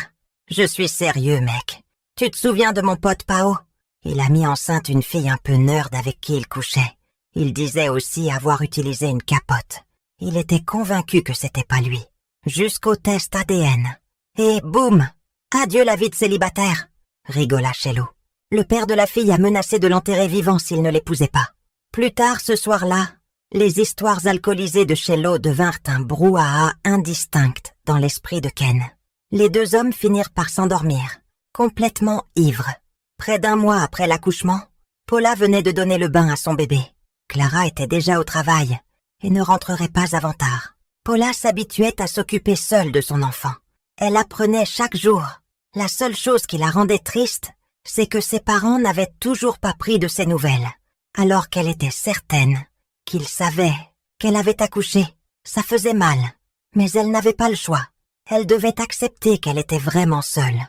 Je suis sérieux, mec. Tu te souviens de mon pote Pao? Il a mis enceinte une fille un peu nerd avec qui il couchait. Il disait aussi avoir utilisé une capote. Il était convaincu que c'était pas lui. Jusqu'au test ADN. Et boum! Adieu la vie de célibataire, rigola Shello. Le père de la fille a menacé de l'enterrer vivant s'il ne l'épousait pas. Plus tard ce soir-là, les histoires alcoolisées de Shiloh devinrent un brouhaha indistinct dans l'esprit de Ken. Les deux hommes finirent par s'endormir, complètement ivres. Près d'un mois après l'accouchement, Paula venait de donner le bain à son bébé. Clara était déjà au travail et ne rentrerait pas avant tard. Paula s'habituait à s'occuper seule de son enfant. Elle apprenait chaque jour. La seule chose qui la rendait triste, c'est que ses parents n'avaient toujours pas pris de ses nouvelles, alors qu'elle était certaine qu'ils savaient qu'elle avait accouché. Ça faisait mal, mais elle n'avait pas le choix. Elle devait accepter qu'elle était vraiment seule.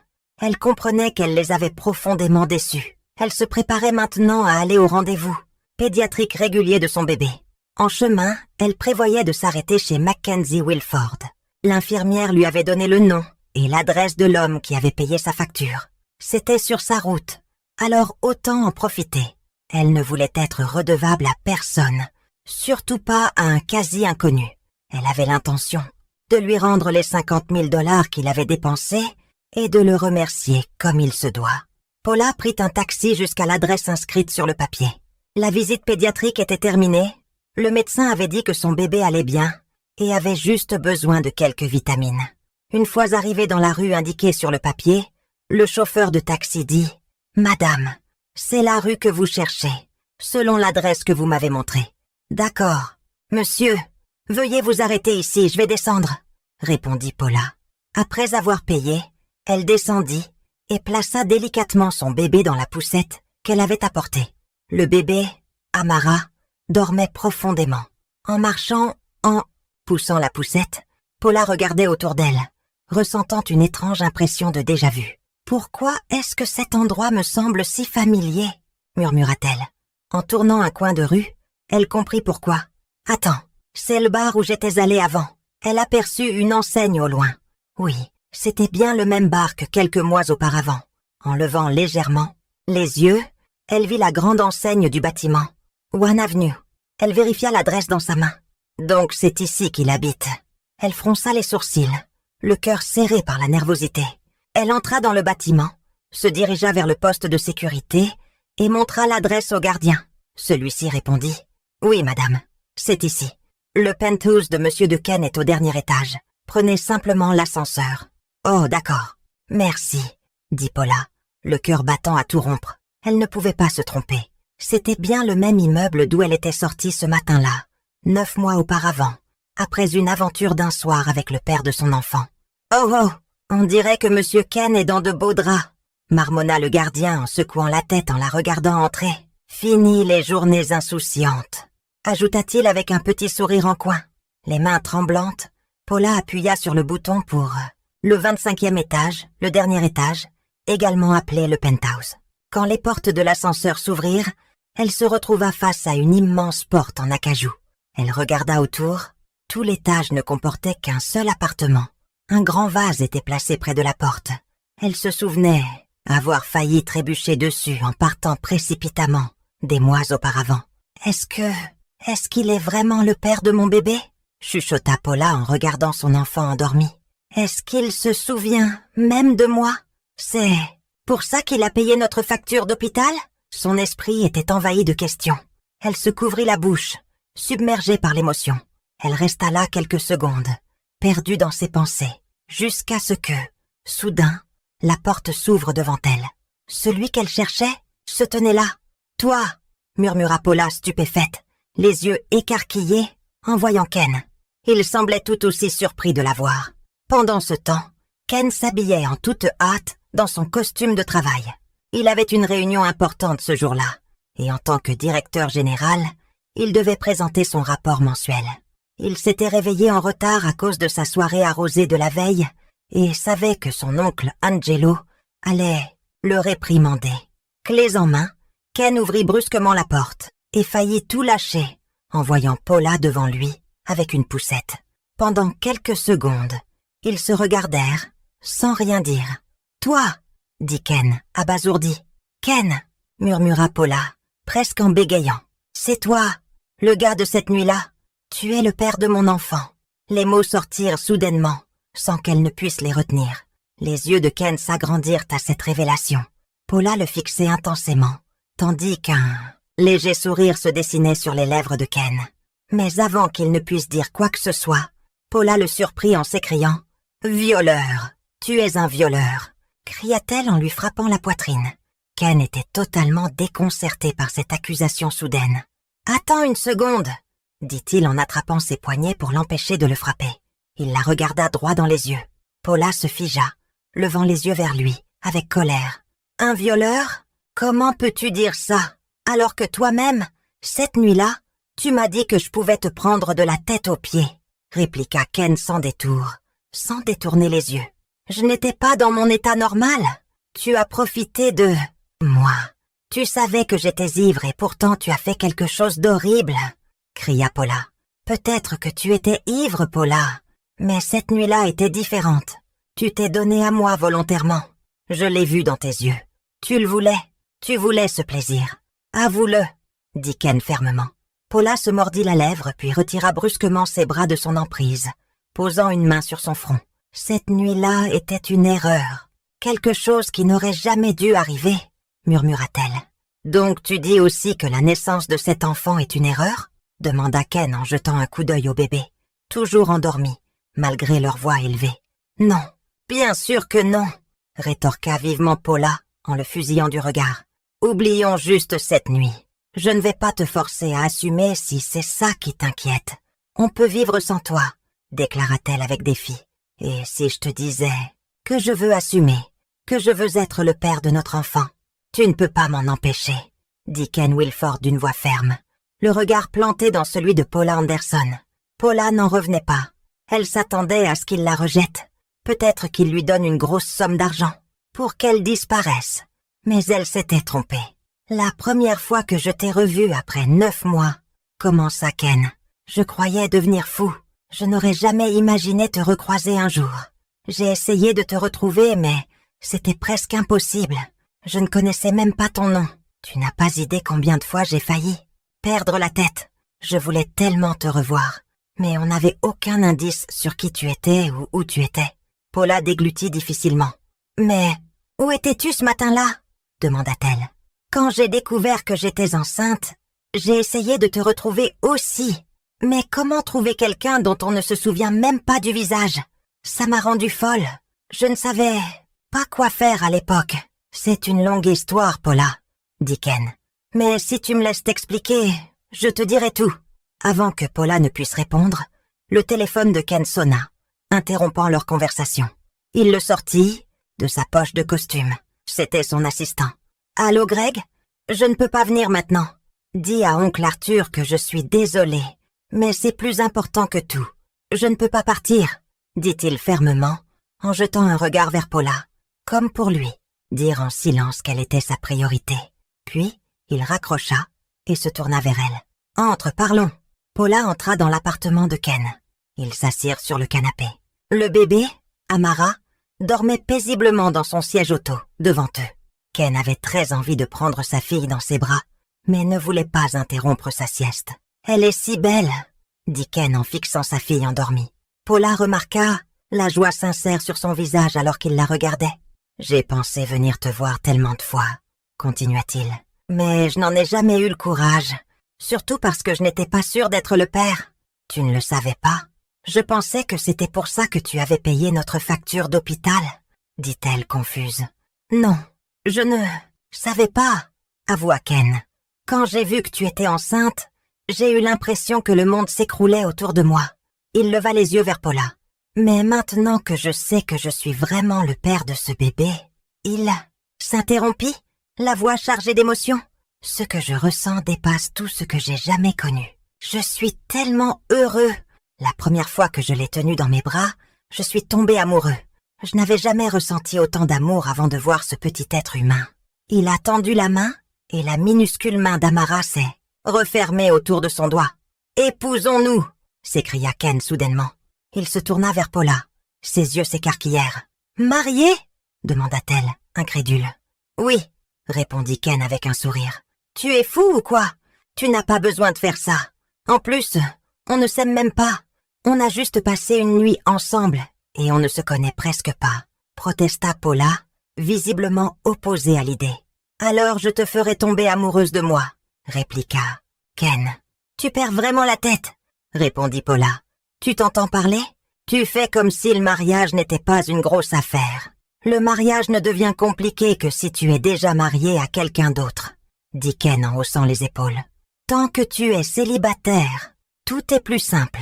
Elle comprenait qu'elle les avait profondément déçus. Elle se préparait maintenant à aller au rendez-vous pédiatrique régulier de son bébé. En chemin, elle prévoyait de s'arrêter chez Mackenzie Wilford. L'infirmière lui avait donné le nom et l'adresse de l'homme qui avait payé sa facture. C'était sur sa route, alors autant en profiter. Elle ne voulait être redevable à personne, surtout pas à un quasi-inconnu. Elle avait l'intention de lui rendre les $50 000 qu'il avait dépensés et de le remercier comme il se doit. Paula prit un taxi jusqu'à l'adresse inscrite sur le papier. La visite pédiatrique était terminée. Le médecin avait dit que son bébé allait bien et avait juste besoin de quelques vitamines. Une fois arrivé dans la rue indiquée sur le papier, le chauffeur de taxi dit « Madame, c'est la rue que vous cherchez, selon l'adresse que vous m'avez montrée. »« D'accord. Monsieur, veuillez vous arrêter ici, je vais descendre. » répondit Paula. Après avoir payé, elle descendit et plaça délicatement son bébé dans la poussette qu'elle avait apportée. Le bébé, Amara, dormait profondément. En poussant la poussette, Paula regardait autour d'elle, ressentant une étrange impression de déjà-vu. « Pourquoi est-ce que cet endroit me semble si familier ?» murmura-t-elle. En tournant un coin de rue, elle comprit pourquoi. « Attends, c'est le bar où j'étais allée avant. » Elle aperçut une enseigne au loin. Oui, c'était bien le même bar que quelques mois auparavant. En levant légèrement les yeux, elle vit la grande enseigne du bâtiment. One Avenue. Elle vérifia l'adresse dans sa main. Donc c'est ici qu'il habite. Elle fronça les sourcils, le cœur serré par la nervosité. Elle entra dans le bâtiment, se dirigea vers le poste de sécurité et montra l'adresse au gardien. Celui-ci répondit « Oui, madame, c'est ici. Le penthouse de Monsieur de Ken est au dernier étage. Prenez simplement l'ascenseur. »« Oh, d'accord. Merci, » dit Paula, le cœur battant à tout rompre. Elle ne pouvait pas se tromper. C'était bien le même immeuble d'où elle était sortie ce matin-là, 9 mois auparavant, après une aventure d'un soir avec le père de son enfant. « Oh, on dirait que Monsieur Ken est dans de beaux draps, » marmonna le gardien en secouant la tête en la regardant entrer. « Fini les journées insouciantes, » ajouta-t-il avec un petit sourire en coin. Les mains tremblantes, Paula appuya sur le bouton pour le 25e étage, le dernier étage, également appelé le penthouse. Quand les portes de l'ascenseur s'ouvrirent, elle se retrouva face à une immense porte en acajou. Elle regarda autour. Tout l'étage ne comportait qu'un seul appartement. Un grand vase était placé près de la porte. Elle se souvenait avoir failli trébucher dessus en partant précipitamment des mois auparavant. « Est-ce qu'il est vraiment le père de mon bébé ?» chuchota Paula en regardant son enfant endormi. « Est-ce qu'il se souvient même de moi? C'est pour ça qu'il a payé notre facture d'hôpital ?» Son esprit était envahi de questions. Elle se couvrit la bouche, submergée par l'émotion. Elle resta là quelques secondes, perdue dans ses pensées, jusqu'à ce que, soudain, la porte s'ouvre devant elle. Celui qu'elle cherchait se tenait là. « Toi !» murmura Paula stupéfaite, les yeux écarquillés en voyant Ken. Il semblait tout aussi surpris de la voir. Pendant ce temps, Ken s'habillait en toute hâte dans son costume de travail. Il avait une réunion importante ce jour-là, et en tant que directeur général, il devait présenter son rapport mensuel. Il s'était réveillé en retard à cause de sa soirée arrosée de la veille et savait que son oncle Angelo allait le réprimander. Clés en main, Ken ouvrit brusquement la porte et faillit tout lâcher en voyant Paula devant lui avec une poussette. Pendant quelques secondes, ils se regardèrent sans rien dire. « Toi !» dit Ken, abasourdi. « Ken !» murmura Paula, presque en bégayant. « C'est toi, le gars de cette nuit-là. Tu es le père de mon enfant. » Les mots sortirent soudainement, sans qu'elle ne puisse les retenir. Les yeux de Ken s'agrandirent à cette révélation. Paula le fixait intensément, tandis qu'un léger sourire se dessinait sur les lèvres de Ken. Mais avant qu'il ne puisse dire quoi que ce soit, Paula le surprit en s'écriant « Violeur! Tu es un violeur !» cria-t-elle en lui frappant la poitrine. Ken était totalement déconcerté par cette accusation soudaine. « Attends une seconde !» dit-il en attrapant ses poignets pour l'empêcher de le frapper. Il la regarda droit dans les yeux. Paula se figea, levant les yeux vers lui, avec colère. « Un violeur? Comment peux-tu dire ça, alors que toi-même, cette nuit-là, tu m'as dit que je pouvais te prendre de la tête aux pieds ?» répliqua Ken sans détour, sans détourner les yeux. « Je n'étais pas dans mon état normal. Tu as profité de... moi. Tu savais que j'étais ivre et pourtant tu as fait quelque chose d'horrible. » cria Paula. « Peut-être que tu étais ivre, Paula, mais cette nuit-là était différente. Tu t'es donné à moi volontairement. Je l'ai vu dans tes yeux. Tu le voulais. Tu voulais ce plaisir. Avoue-le, » dit Ken fermement. Paula se mordit la lèvre puis retira brusquement ses bras de son emprise, posant une main sur son front. Cette nuit-là était une erreur. Quelque chose qui n'aurait jamais dû arriver, murmura-t-elle. Donc tu dis aussi que la naissance de cet enfant est une erreur? Demanda Ken en jetant un coup d'œil au bébé, toujours endormi, malgré leur voix élevée. Non, bien sûr que non, rétorqua vivement Paula en le fusillant du regard. Oublions juste cette nuit. Je ne vais pas te forcer à assumer si c'est ça qui t'inquiète. On peut vivre sans toi, déclara-t-elle avec défi. Et si je te disais que je veux assumer, que je veux être le père de notre enfant, tu ne peux pas m'en empêcher, dit Ken Wilford d'une voix ferme, le regard planté dans celui de Paula Anderson. Paula n'en revenait pas. Elle s'attendait à ce qu'il la rejette, peut-être qu'il lui donne une grosse somme d'argent, pour qu'elle disparaisse. Mais elle s'était trompée. La première fois que je t'ai revue après 9 mois, commença Ken, je croyais devenir fou. Je n'aurais jamais imaginé te recroiser un jour. J'ai essayé de te retrouver, mais c'était presque impossible. Je ne connaissais même pas ton nom. Tu n'as pas idée combien de fois j'ai failli perdre la tête. Je voulais tellement te revoir, mais on n'avait aucun indice sur qui tu étais ou où tu étais. Paula déglutit difficilement. « Mais où étais-tu ce matin-là » demanda-t-elle. « Quand j'ai découvert que j'étais enceinte, j'ai essayé de te retrouver aussi. Mais comment trouver quelqu'un dont on ne se souvient même pas du visage? Ça m'a rendue folle. Je ne savais pas quoi faire à l'époque. C'est une longue histoire, Paula, dit Ken. Mais si tu me laisses t'expliquer, je te dirai tout. » Avant que Paula ne puisse répondre, le téléphone de Ken sonna, interrompant leur conversation. Il le sortit de sa poche de costume. C'était son assistant. « Allô, Greg? Je ne peux pas venir maintenant. Dis à oncle Arthur que je suis désolé, mais c'est plus important que tout. Je ne peux pas partir, » dit-il fermement, en jetant un regard vers Paula, comme pour lui dire en silence quelle était sa priorité. Puis, il raccrocha et se tourna vers elle. « Entre, parlons. » Paula entra dans l'appartement de Ken. Ils s'assirent sur le canapé. Le bébé, Amara, dormait paisiblement dans son siège auto, devant eux. Ken avait très envie de prendre sa fille dans ses bras, mais ne voulait pas interrompre sa sieste. « Elle est si belle !» dit Ken en fixant sa fille endormie. Paula remarqua la joie sincère sur son visage alors qu'il la regardait. « J'ai pensé venir te voir tellement de fois, » continua-t-il. « Mais je n'en ai jamais eu le courage, surtout parce que je n'étais pas sûre d'être le père. Tu ne le savais pas? Je pensais que c'était pour ça que tu avais payé notre facture d'hôpital, » dit-elle confuse. « Non, je ne savais pas, » avoua Ken. « Quand j'ai vu que tu étais enceinte, j'ai eu l'impression que le monde s'écroulait autour de moi. » Il leva les yeux vers Paula. « Mais maintenant que je sais que je suis vraiment le père de ce bébé, il s'interrompit, la voix chargée d'émotion. Ce que je ressens dépasse tout ce que j'ai jamais connu. Je suis tellement heureux. La première fois que je l'ai tenu dans mes bras, je suis tombé amoureux. Je n'avais jamais ressenti autant d'amour avant de voir ce petit être humain. » Il a tendu la main et la minuscule main d'Amara s'est refermée autour de son doigt. « Épousons-nous » s'écria Ken soudainement. Il se tourna vers Paula. Ses yeux s'écarquillèrent. « Marié ?» demanda-t-elle, incrédule. « Oui » répondit Ken avec un sourire. « Tu es fou ou quoi? Tu n'as pas besoin de faire ça. En plus, on ne s'aime même pas. On a juste passé une nuit ensemble et on ne se connaît presque pas, » protesta Paula visiblement opposé à l'idée. « Alors je te ferai tomber amoureuse de moi, » répliqua Ken. « Tu perds vraiment la tête, » répondit Paula. « Tu t'entends parler? Tu fais comme si le mariage n'était pas une grosse affaire. Le mariage ne devient compliqué que si tu es déjà marié à quelqu'un d'autre, » dit Ken en haussant les épaules. « Tant que tu es célibataire, tout est plus simple. »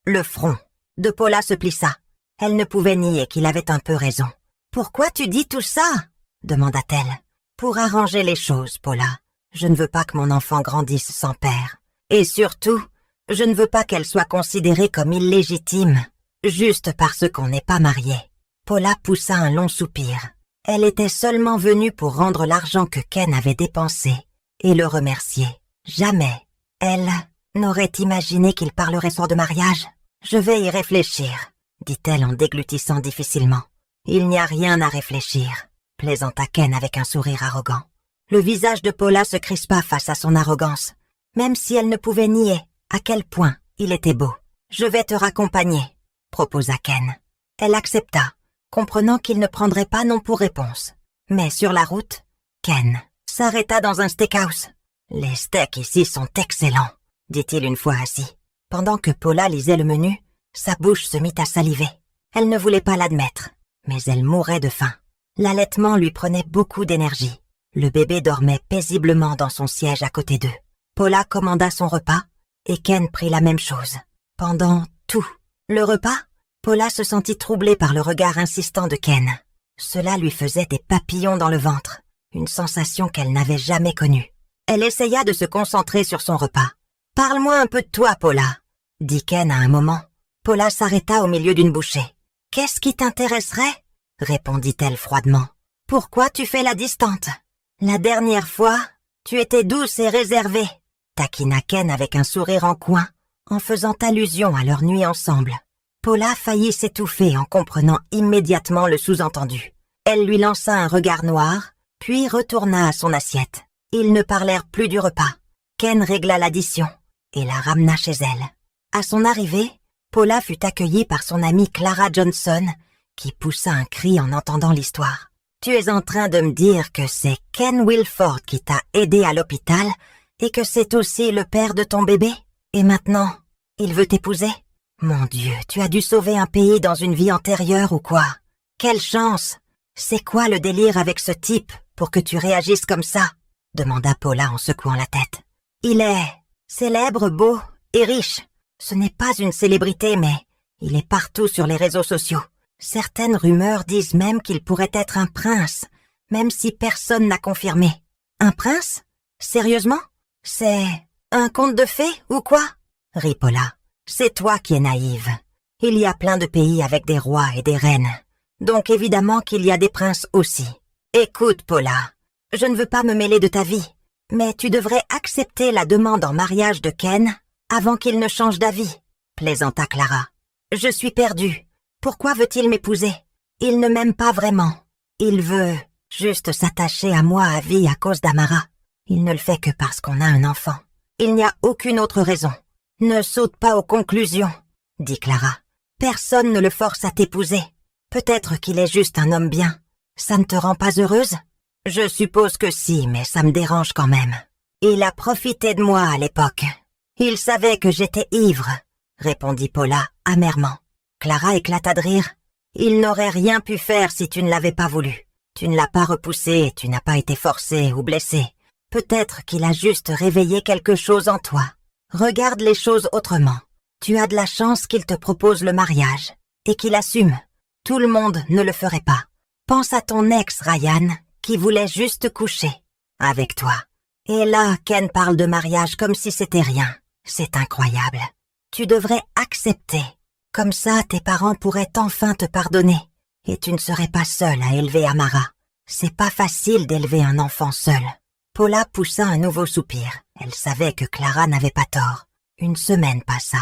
Le front de Paula se plissa. Elle ne pouvait nier qu'il avait un peu raison. « Pourquoi tu dis tout ça ?» demanda-t-elle. « Pour arranger les choses, Paula. Je ne veux pas que mon enfant grandisse sans père. Et surtout, je ne veux pas qu'elle soit considérée comme illégitime, juste parce qu'on n'est pas marié. » Paula poussa un long soupir. Elle était seulement venue pour rendre l'argent que Ken avait dépensé et le remercier. Jamais elle n'aurait imaginé qu'il parlerait soir de mariage. « Je vais y réfléchir, » dit-elle en déglutissant difficilement. « Il n'y a rien à réfléchir, » plaisanta Ken avec un sourire arrogant. Le visage de Paula se crispa face à son arrogance, même si elle ne pouvait nier à quel point il était beau. « Je vais te raccompagner, » proposa Ken. Elle accepta, comprenant qu'il ne prendrait pas non pour réponse. Mais sur la route, Ken s'arrêta dans un steakhouse. « Les steaks ici sont excellents, » dit-il une fois assis. Pendant que Paula lisait le menu, sa bouche se mit à saliver. Elle ne voulait pas l'admettre, mais elle mourait de faim. L'allaitement lui prenait beaucoup d'énergie. Le bébé dormait paisiblement dans son siège à côté d'eux. Paula commanda son repas et Ken prit la même chose. Pendant tout le repas, Paula se sentit troublée par le regard insistant de Ken. Cela lui faisait des papillons dans le ventre, une sensation qu'elle n'avait jamais connue. Elle essaya de se concentrer sur son repas. « Parle-moi un peu de toi, Paula, » dit Ken à un moment. Paula s'arrêta au milieu d'une bouchée. « Qu'est-ce qui t'intéresserait ?» répondit-elle froidement. « Pourquoi tu fais la distante? La dernière fois, tu étais douce et réservée, » taquina Ken avec un sourire en coin, en faisant allusion à leur nuit ensemble. Paula faillit s'étouffer en comprenant immédiatement le sous-entendu. Elle lui lança un regard noir, puis retourna à son assiette. Ils ne parlèrent plus du repas. Ken régla l'addition et la ramena chez elle. À son arrivée, Paula fut accueillie par son amie Clara Johnson, qui poussa un cri en entendant l'histoire. « Tu es en train de me dire que c'est Ken Wilford qui t'a aidé à l'hôpital et que c'est aussi le père de ton bébé? Et maintenant, il veut t'épouser? Mon Dieu, tu as dû sauver un pays dans une vie antérieure ou quoi? Quelle chance! C'est quoi le délire avec ce type pour que tu réagisses comme ça? » demanda Paula en secouant la tête. « Il est célèbre, beau et riche. Ce n'est pas une célébrité, mais il est partout sur les réseaux sociaux. Certaines rumeurs disent même qu'il pourrait être un prince, même si personne n'a confirmé. Un prince? Sérieusement? C'est un conte de fées ou quoi? Rit Paula. C'est toi qui es naïve. Il y a plein de pays avec des rois et des reines. Donc évidemment qu'il y a des princes aussi. Écoute, Paula, je ne veux pas me mêler de ta vie, mais tu devrais accepter la demande en mariage de Ken avant qu'il ne change d'avis, plaisanta Clara. Je suis perdue. Pourquoi veut-il m'épouser? Il ne m'aime pas vraiment. Il veut juste s'attacher à moi à vie à cause d'Amara. Il ne le fait que parce qu'on a un enfant. Il n'y a aucune autre raison. Ne saute pas aux conclusions, dit Clara. Personne ne le force à t'épouser. Peut-être qu'il est juste un homme bien. Ça ne te rend pas heureuse? Je suppose que si, mais ça me dérange quand même. Il a profité de moi à l'époque. Il savait que j'étais ivre, répondit Paula amèrement. Clara éclata de rire. Il n'aurait rien pu faire si tu ne l'avais pas voulu. Tu ne l'as pas repoussé, tu n'as pas été forcé ou blessé. Peut-être qu'il a juste réveillé quelque chose en toi. Regarde les choses autrement. Tu as de la chance qu'il te propose le mariage et qu'il assume. Tout le monde ne le ferait pas. Pense à ton ex, Ryan, qui voulait juste coucher avec toi. Et là, Ken parle de mariage comme si c'était rien. C'est incroyable. Tu devrais accepter. Comme ça, tes parents pourraient enfin te pardonner. Et tu ne serais pas seule à élever Amara. C'est pas facile d'élever un enfant seul. Paula poussa un nouveau soupir. Elle savait que Clara n'avait pas tort. Une semaine passa.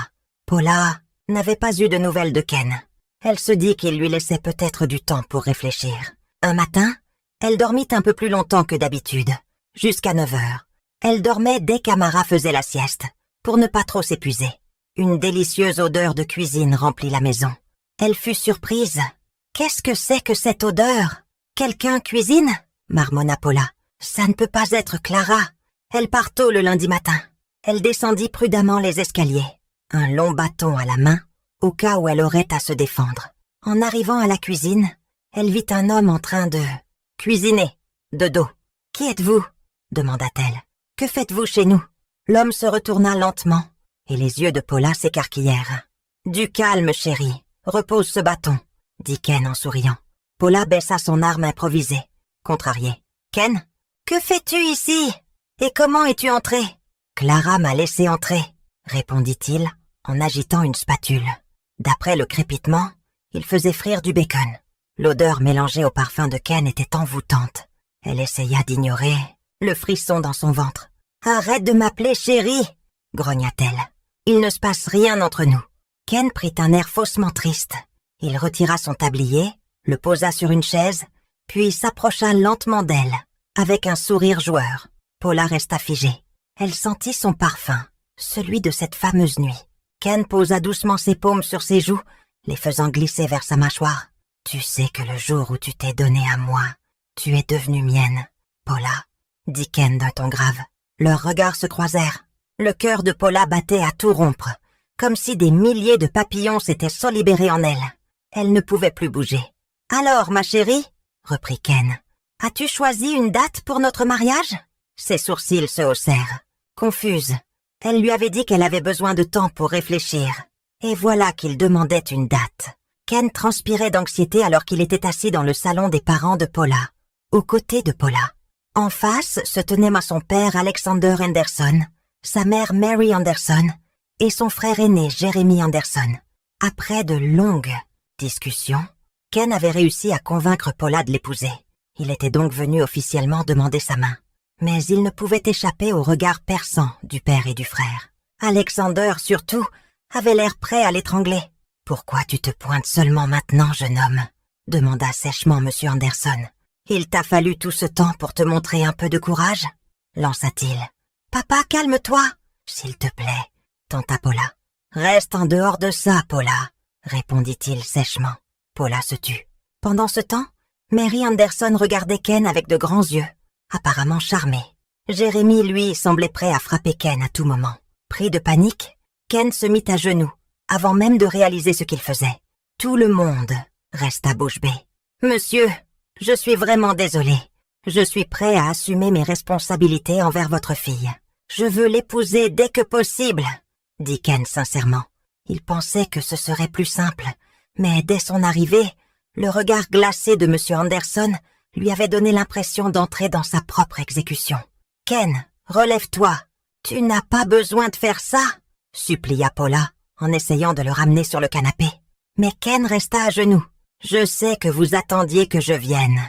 Paula n'avait pas eu de nouvelles de Ken. Elle se dit qu'il lui laissait peut-être du temps pour réfléchir. Un matin, elle dormit un peu plus longtemps que d'habitude, jusqu'à 9 heures. Elle dormait dès qu'Amara faisait la sieste, pour ne pas trop s'épuiser. Une délicieuse odeur de cuisine remplit la maison. Elle fut surprise. « Qu'est-ce que c'est que cette odeur ?» Quelqu'un cuisine? Marmonna Paula. Ça ne peut pas être Clara. Elle part tôt le lundi matin. Elle descendit prudemment les escaliers, un long bâton à la main, au cas où elle aurait à se défendre. En arrivant à la cuisine, elle vit un homme en train de cuisiner, de dos. « Qui êtes-vous » demanda-t-elle. « Que faites-vous chez nous » L'homme se retourna lentement, et les yeux de Paula s'écarquillèrent. « Du calme, chérie. Repose ce bâton, » dit Ken en souriant. Paula baissa son arme improvisée, contrariée. « Ken, que fais-tu ici? Et comment es-tu entré ?»« Clara m'a laissé entrer, » répondit-il en agitant une spatule. D'après le crépitement, il faisait frire du bacon. L'odeur mélangée au parfum de Ken était envoûtante. Elle essaya d'ignorer le frisson dans son ventre. « Arrête de m'appeler chérie !» grogna-t-elle. « Il ne se passe rien entre nous. » Ken prit un air faussement triste. Il retira son tablier, le posa sur une chaise, puis s'approcha lentement d'elle, avec un sourire joueur. Paula resta figée. Elle sentit son parfum, celui de cette fameuse nuit. Ken posa doucement ses paumes sur ses joues, les faisant glisser vers sa mâchoire. « Tu sais que le jour où tu t'es donné à moi, tu es devenue mienne, Paula, » dit Ken d'un ton grave. Leurs regards se croisèrent. Le cœur de Paula battait à tout rompre, comme si des milliers de papillons s'étaient solibérés en elle. Elle ne pouvait plus bouger. « Alors, ma chérie, » reprit Ken, « as-tu choisi une date pour notre mariage ?» Ses sourcils se haussèrent. Confuse, elle lui avait dit qu'elle avait besoin de temps pour réfléchir. Et voilà qu'il demandait une date. Ken transpirait d'anxiété alors qu'il était assis dans le salon des parents de Paula, aux côtés de Paula. En face se tenait son père Alexander Anderson, sa mère Mary Anderson et son frère aîné Jeremy Anderson. Après de longues discussions, Ken avait réussi à convaincre Paula de l'épouser. Il était donc venu officiellement demander sa main. Mais il ne pouvait échapper au regard perçant du père et du frère. Alexander, surtout, avait l'air prêt à l'étrangler. « Pourquoi tu te pointes seulement maintenant, jeune homme ?» demanda sèchement M. Anderson. « Il t'a fallu tout ce temps pour te montrer un peu de courage ?» lança-t-il. « Papa, calme-toi, s'il te plaît, » tenta Paula. « Reste en dehors de ça, Paula, » répondit-il sèchement. Paula se tut. Pendant ce temps, Mary Anderson regardait Ken avec de grands yeux, apparemment charmé. Jérémie, lui, semblait prêt à frapper Ken à tout moment. Pris de panique, Ken se mit à genoux, avant même de réaliser ce qu'il faisait. Tout le monde resta bouche bée. « Monsieur, je suis vraiment désolé. Je suis prêt à assumer mes responsabilités envers votre fille. Je veux l'épouser dès que possible, » dit Ken sincèrement. Il pensait que ce serait plus simple, mais dès son arrivée, le regard glacé de M. Anderson lui avait donné l'impression d'entrer dans sa propre exécution. « Ken, relève-toi. Tu n'as pas besoin de faire ça, » supplia Paula en essayant de le ramener sur le canapé. Mais Ken resta à genoux. « Je sais que vous attendiez que je vienne, »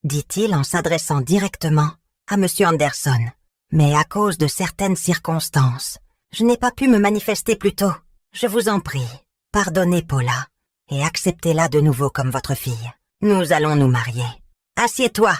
dit-il en s'adressant directement à M. Anderson. « Mais à cause de certaines circonstances, je n'ai pas pu me manifester plus tôt. Je vous en prie, pardonnez Paula et acceptez-la de nouveau comme votre fille. Nous allons nous marier. » « Assieds-toi.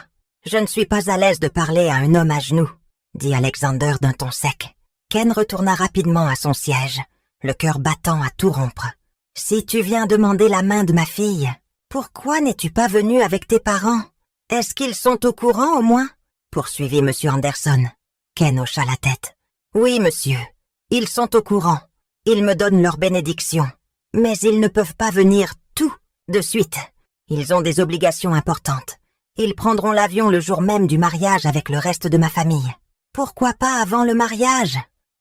Je ne suis pas à l'aise de parler à un homme à genoux, » dit Alexander d'un ton sec. Ken retourna rapidement à son siège, le cœur battant à tout rompre. « Si tu viens demander la main de ma fille, pourquoi n'es-tu pas venu avec tes parents? Est-ce qu'ils sont au courant au moins ?» poursuivit M. Anderson. Ken hocha la tête. « Oui, monsieur. Ils sont au courant. Ils me donnent leur bénédiction. Mais ils ne peuvent pas venir tout de suite. Ils ont des obligations importantes. Ils prendront l'avion le jour même du mariage avec le reste de ma famille. »« Pourquoi pas avant le mariage ?»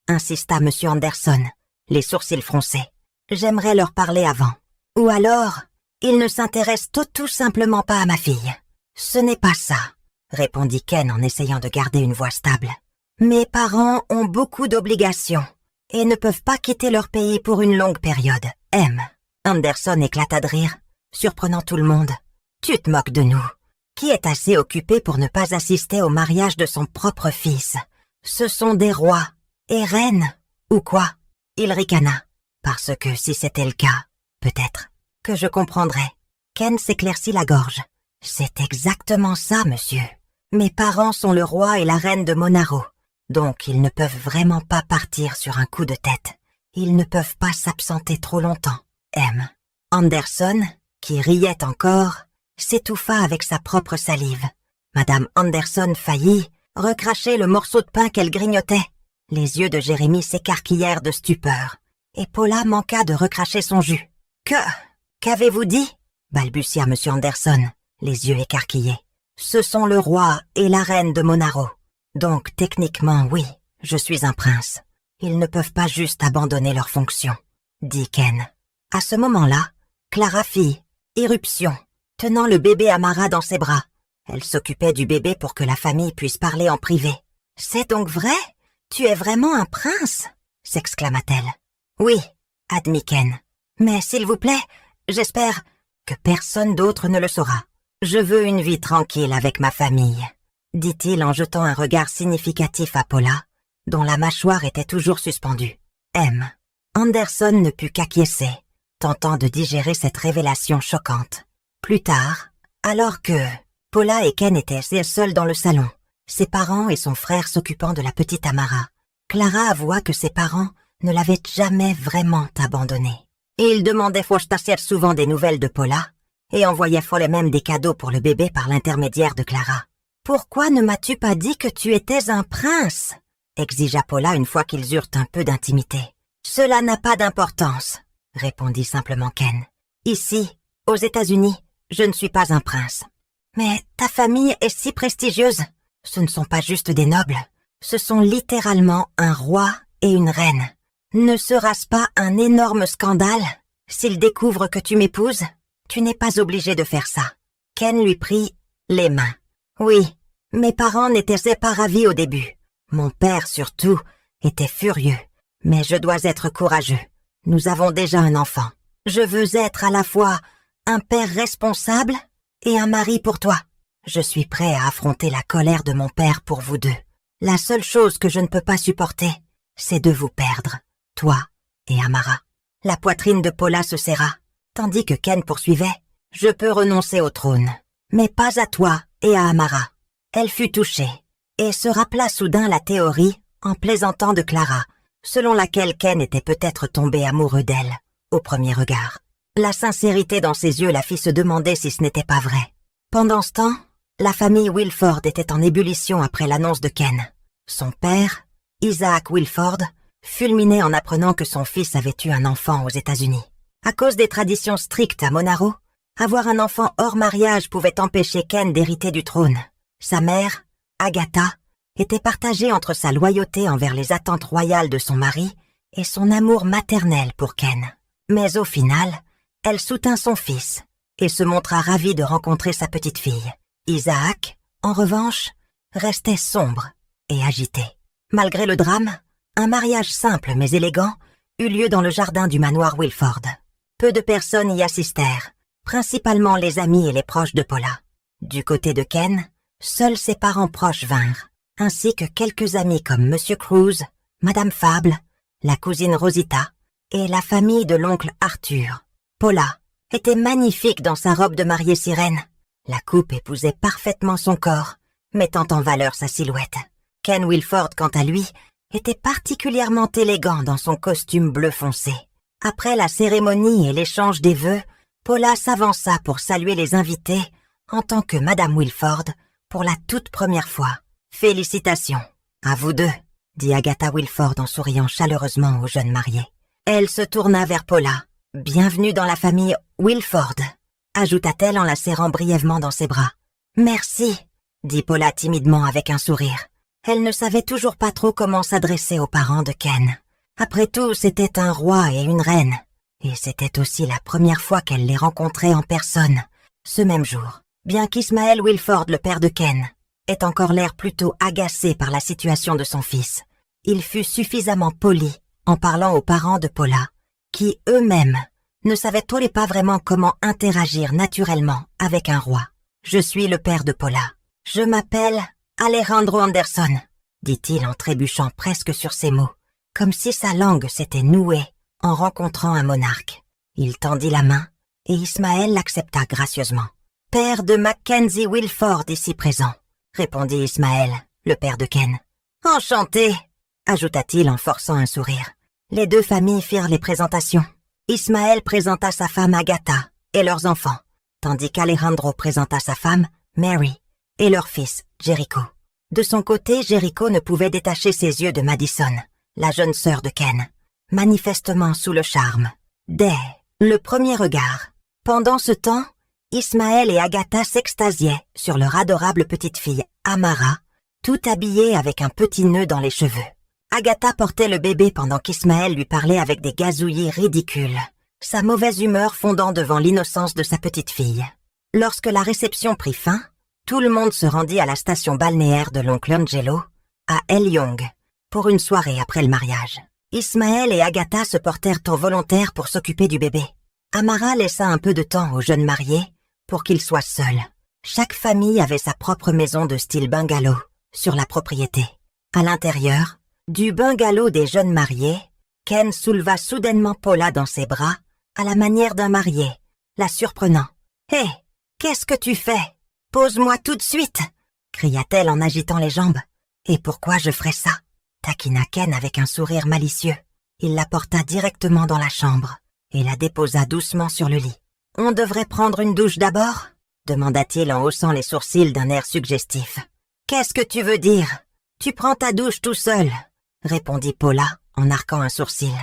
insista M. Anderson, les sourcils froncés. « J'aimerais leur parler avant. Ou alors, ils ne s'intéressent tout simplement pas à ma fille. »« Ce n'est pas ça, » répondit Ken en essayant de garder une voix stable. « Mes parents ont beaucoup d'obligations et ne peuvent pas quitter leur pays pour une longue période. M. » Anderson éclata de rire, surprenant tout le monde. « Tu te moques de nous. Qui est assez occupé pour ne pas assister au mariage de son propre fils? Ce sont des rois et reines, ou quoi ?» Il ricana. « Parce que si c'était le cas, peut-être que je comprendrais. » Ken s'éclaircit la gorge. « C'est exactement ça, monsieur. Mes parents sont le roi et la reine de Monaro, donc ils ne peuvent vraiment pas partir sur un coup de tête. Ils ne peuvent pas s'absenter trop longtemps. » M. Anderson, qui riait encore, s'étouffa avec sa propre salive. Madame Anderson faillit recracher le morceau de pain qu'elle grignotait. Les yeux de Jérémie s'écarquillèrent de stupeur, et Paula manqua de recracher son jus. Qu'avez-vous dit? Balbutia M. Anderson, les yeux écarquillés. Ce sont le roi et la reine de Monaro. Donc, techniquement, oui, je suis un prince. Ils ne peuvent pas juste abandonner leurs fonctions, dit Ken. À ce moment-là, Clara fit irruption, tenant le bébé Amara dans ses bras. Elle s'occupait du bébé pour que la famille puisse parler en privé. « C'est donc vrai? Tu es vraiment un prince ?» s'exclama-t-elle. « Oui, » admit Ken. « Mais s'il vous plaît, j'espère que personne d'autre ne le saura. Je veux une vie tranquille avec ma famille, » dit-il en jetant un regard significatif à Paula, dont la mâchoire était toujours suspendue. M. Anderson ne put qu'acquiescer, tentant de digérer cette révélation choquante. Plus tard, alors que Paula et Ken étaient seuls dans le salon, ses parents et son frère s'occupant de la petite Amara, Clara avoua que ses parents ne l'avaient jamais vraiment abandonnée. Il demandait souvent des nouvelles de Paula et envoyait même des cadeaux pour le bébé par l'intermédiaire de Clara. « Pourquoi ne m'as-tu pas dit que tu étais un prince ?» exigea Paula une fois qu'ils eurent un peu d'intimité. « Cela n'a pas d'importance, » répondit simplement Ken. « Ici, aux États-Unis, je ne suis pas un prince. Mais ta famille est si prestigieuse. Ce ne sont pas juste des nobles. Ce sont littéralement un roi et une reine. Ne sera-ce pas un énorme scandale s'ils découvrent que tu m'épouses? Tu n'es pas obligé de faire ça. » Ken lui prit les mains. « Oui, mes parents n'étaient pas ravis au début. Mon père, surtout, était furieux. Mais je dois être courageux. Nous avons déjà un enfant. Je veux être à la fois un père responsable et un mari pour toi. Je suis prêt à affronter la colère de mon père pour vous deux. La seule chose que je ne peux pas supporter, c'est de vous perdre, toi et Amara. » La poitrine de Paula se serra, tandis que Ken poursuivait. « Je peux renoncer au trône, mais pas à toi et à Amara. » Elle fut touchée et se rappela soudain la théorie, en plaisantant de Clara, selon laquelle Ken était peut-être tombé amoureux d'elle, au premier regard. La sincérité dans ses yeux la fit se demander si ce n'était pas vrai. Pendant ce temps, la famille Wilford était en ébullition après l'annonce de Ken. Son père, Isaac Wilford, fulminait en apprenant que son fils avait eu un enfant aux États-Unis. À cause des traditions strictes à Monaro, avoir un enfant hors mariage pouvait empêcher Ken d'hériter du trône. Sa mère, Agatha, était partagée entre sa loyauté envers les attentes royales de son mari et son amour maternel pour Ken. Mais au final, elle soutint son fils et se montra ravie de rencontrer sa petite-fille. Isaac, en revanche, restait sombre et agité. Malgré le drame, un mariage simple mais élégant eut lieu dans le jardin du manoir Wilford. Peu de personnes y assistèrent, principalement les amis et les proches de Paula. Du côté de Ken, seuls ses parents proches vinrent, ainsi que quelques amis comme Monsieur Cruz, Madame Fable, la cousine Rosita et la famille de l'oncle Arthur. Paula était magnifique dans sa robe de mariée sirène. La coupe épousait parfaitement son corps, mettant en valeur sa silhouette. Ken Wilford, quant à lui, était particulièrement élégant dans son costume bleu foncé. Après la cérémonie et l'échange des vœux, Paula s'avança pour saluer les invités en tant que Madame Wilford pour la toute première fois. « Félicitations, à vous deux », dit Agatha Wilford en souriant chaleureusement aux jeunes mariés. Elle se tourna vers Paula. « Bienvenue dans la famille Wilford », ajouta-t-elle en la serrant brièvement dans ses bras. « Merci », dit Paula timidement avec un sourire. Elle ne savait toujours pas trop comment s'adresser aux parents de Ken. Après tout, c'était un roi et une reine. Et c'était aussi la première fois qu'elle les rencontrait en personne, ce même jour. Bien qu'Ismaël Wilford, le père de Ken, ait encore l'air plutôt agacé par la situation de son fils, il fut suffisamment poli en parlant aux parents de Paula, qui eux-mêmes ne savaient pas vraiment comment interagir naturellement avec un roi. « Je suis le père de Paula. Je m'appelle Alejandro Anderson, » dit-il en trébuchant presque sur ses mots, comme si sa langue s'était nouée en rencontrant un monarque. Il tendit la main et Ismaël l'accepta gracieusement. « Père de Mackenzie Wilford ici présent, » répondit Ismaël, le père de Ken. « Enchanté » ajouta-t-il en forçant un sourire. Les deux familles firent les présentations. Ismaël présenta sa femme Agatha et leurs enfants, tandis qu'Alejandro présenta sa femme, Mary, et leur fils, Jericho. De son côté, Jericho ne pouvait détacher ses yeux de Madison, la jeune sœur de Ken, manifestement sous le charme. Dès le premier regard. Pendant ce temps, Ismaël et Agatha s'extasiaient sur leur adorable petite fille, Amara, tout habillée avec un petit nœud dans les cheveux. Agatha portait le bébé pendant qu'Ismaël lui parlait avec des gazouillis ridicules, sa mauvaise humeur fondant devant l'innocence de sa petite fille. Lorsque la réception prit fin, tout le monde se rendit à la station balnéaire de l'oncle Angelo, à El Young, pour une soirée après le mariage. Ismaël et Agatha se portèrent en volontaires pour s'occuper du bébé. Amara laissa un peu de temps aux jeunes mariés pour qu'ils soient seuls. Chaque famille avait sa propre maison de style bungalow sur la propriété. À l'intérieur, du bungalow des jeunes mariés, Ken souleva soudainement Paula dans ses bras, à la manière d'un marié, la surprenant. « Hé, qu'est-ce que tu fais? Pose-moi tout de suite !» cria-t-elle en agitant les jambes. « Et pourquoi je ferais ça ?» taquina Ken avec un sourire malicieux. Il la porta directement dans la chambre et la déposa doucement sur le lit. « On devrait prendre une douche d'abord ?» demanda-t-il en haussant les sourcils d'un air suggestif. « Qu'est-ce que tu veux dire? Tu prends ta douche tout seul !» répondit Paula en arquant un sourcil.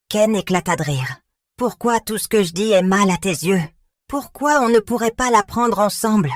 Ken éclata de rire. « Pourquoi tout ce que je dis est mal à tes yeux? Pourquoi on ne pourrait pas la prendre ensemble? »«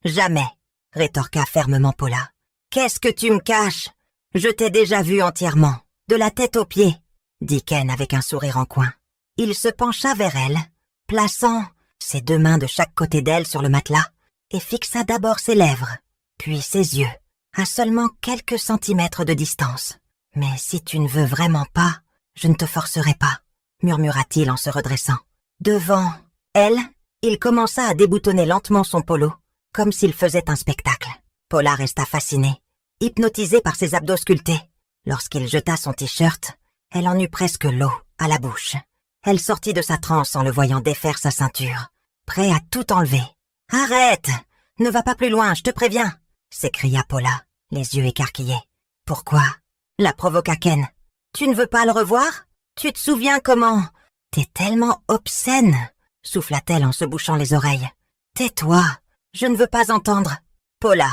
Jamais !» rétorqua fermement Paula. « Qu'est-ce que tu me caches? Je t'ai déjà vu entièrement, de la tête aux pieds, » dit Ken avec un sourire en coin. Il se pencha vers elle, plaçant ses deux mains de chaque côté d'elle sur le matelas, et fixa d'abord ses lèvres, puis ses yeux, à seulement quelques centimètres de distance. « Mais si tu ne veux vraiment pas, je ne te forcerai pas, » murmura-t-il en se redressant. Devant elle, il commença à déboutonner lentement son polo, comme s'il faisait un spectacle. Paula resta fascinée, hypnotisée par ses abdos sculptés. Lorsqu'il jeta son t-shirt, elle en eut presque l'eau à la bouche. Elle sortit de sa transe en le voyant défaire sa ceinture, prêt à tout enlever. « Arrête! Ne va pas plus loin, je te préviens !» s'écria Paula, les yeux écarquillés. « Pourquoi ?» la provoqua Ken. « Tu ne veux pas le revoir? Tu te souviens comment? »« T'es tellement obscène !» souffla-t-elle en se bouchant les oreilles. « Tais-toi, je ne veux pas entendre. Paula,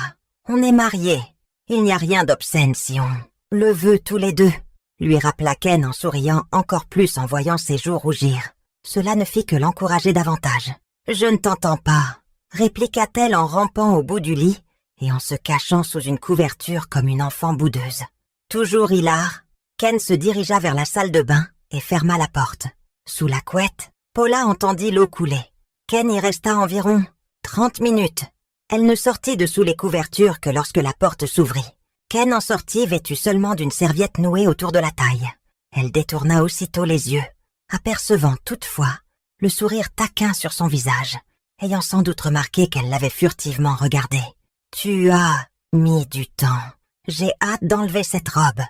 on est mariés. Il n'y a rien d'obscène si on le veut tous les deux. » lui rappela Ken en souriant encore plus en voyant ses joues rougir. Cela ne fit que l'encourager davantage. « Je ne t'entends pas !» répliqua-t-elle en rampant au bout du lit et en se cachant sous une couverture comme une enfant boudeuse. Toujours hilar, Ken se dirigea vers la salle de bain et ferma la porte. Sous la couette, Paula entendit l'eau couler. Ken y resta environ 30 minutes. Elle ne sortit de sous les couvertures que lorsque la porte s'ouvrit. Ken en sortit vêtue seulement d'une serviette nouée autour de la taille. Elle détourna aussitôt les yeux, apercevant toutefois le sourire taquin sur son visage, ayant sans doute remarqué qu'elle l'avait furtivement regardé. « Tu as mis du temps. J'ai hâte d'enlever cette robe, »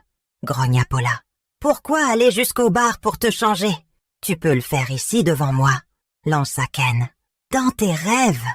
grogna Paula. « Pourquoi aller jusqu'au bar pour te changer? Tu peux le faire ici devant moi, » lança Ken. « Dans tes rêves, »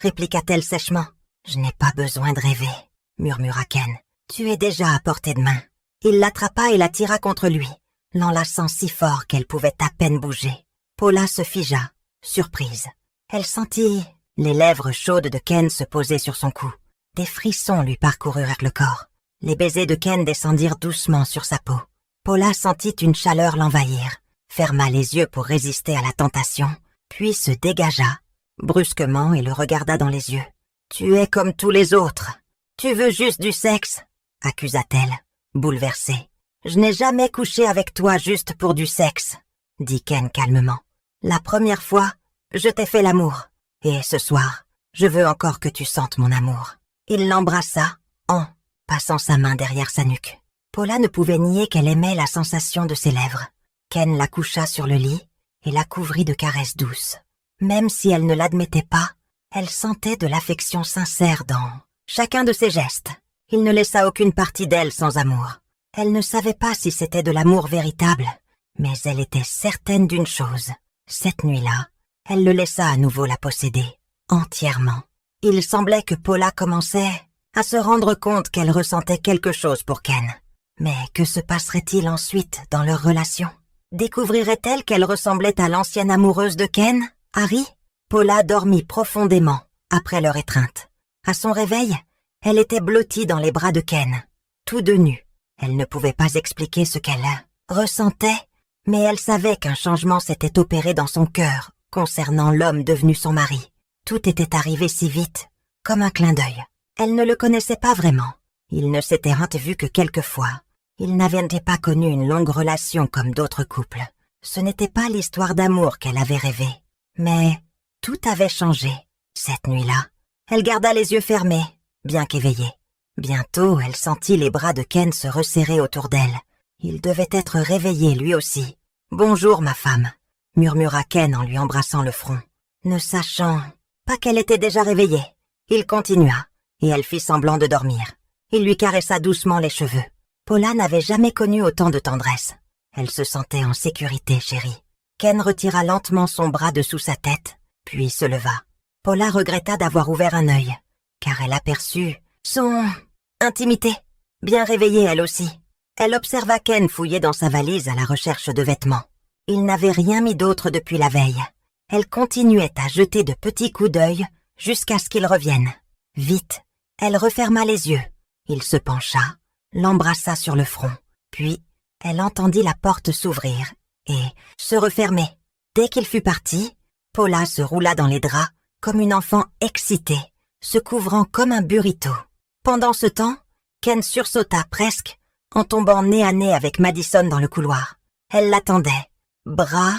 répliqua-t-elle sèchement. « Je n'ai pas besoin de rêver, » murmura Ken. « Tu es déjà à portée de main. » Il l'attrapa et la tira contre lui, l'enlaçant si fort qu'elle pouvait à peine bouger. Paula se figea, surprise. Elle sentit les lèvres chaudes de Ken se poser sur son cou. Des frissons lui parcoururent le corps. Les baisers de Ken descendirent doucement sur sa peau. Paula sentit une chaleur l'envahir, ferma les yeux pour résister à la tentation, puis se dégagea, brusquement, et le regarda dans les yeux. « Tu es comme tous les autres. Tu veux juste du sexe ?» accusa-t-elle, bouleversée. « Je n'ai jamais couché avec toi juste pour du sexe, » dit Ken calmement. « La première fois, je t'ai fait l'amour, et ce soir, je veux encore que tu sentes mon amour. » Il l'embrassa, en passant sa main derrière sa nuque. Paula ne pouvait nier qu'elle aimait la sensation de ses lèvres. Ken la coucha sur le lit et la couvrit de caresses douces. Même si elle ne l'admettait pas, elle sentait de l'affection sincère dans chacun de ses gestes. Il ne laissa aucune partie d'elle sans amour. Elle ne savait pas si c'était de l'amour véritable, mais elle était certaine d'une chose. Cette nuit-là, elle le laissa à nouveau la posséder, entièrement. Il semblait que Paula commençait à se rendre compte qu'elle ressentait quelque chose pour Ken. Mais que se passerait-il ensuite dans leur relation? Découvrirait-elle qu'elle ressemblait à l'ancienne amoureuse de Ken, Harry? Paula dormit profondément après leur étreinte. À son réveil, elle était blottie dans les bras de Ken, tous deux nus. Elle ne pouvait pas expliquer ce qu'elle ressentait, mais elle savait qu'un changement s'était opéré dans son cœur concernant l'homme devenu son mari. Tout était arrivé si vite, comme un clin d'œil. Elle ne le connaissait pas vraiment. Ils ne s'étaient vus que quelques fois. Ils n'avaient pas connu une longue relation comme d'autres couples. Ce n'était pas l'histoire d'amour qu'elle avait rêvée. Mais tout avait changé, cette nuit-là. Elle garda les yeux fermés, bien qu'éveillée. Bientôt, elle sentit les bras de Ken se resserrer autour d'elle. Il devait être réveillé lui aussi. « Bonjour, ma femme », murmura Ken en lui embrassant le front. Ne sachant pas qu'elle était déjà réveillée, il continua, et elle fit semblant de dormir. Il lui caressa doucement les cheveux. Paula n'avait jamais connu autant de tendresse. Elle se sentait en sécurité, chérie. Ken retira lentement son bras dessous sa tête, puis se leva. Paula regretta d'avoir ouvert un œil, car elle aperçut son intimité, bien réveillée elle aussi. Elle observa Ken fouiller dans sa valise à la recherche de vêtements. Il n'avait rien mis d'autre depuis la veille. Elle continuait à jeter de petits coups d'œil jusqu'à ce qu'il revienne. Vite, elle referma les yeux. Il se pencha, l'embrassa sur le front, puis elle entendit la porte s'ouvrir et se refermer. Dès qu'il fut parti, Paula se roula dans les draps comme une enfant excitée, se couvrant comme un burrito. Pendant ce temps, Ken sursauta presque en tombant nez à nez avec Madison dans le couloir. Elle l'attendait, bras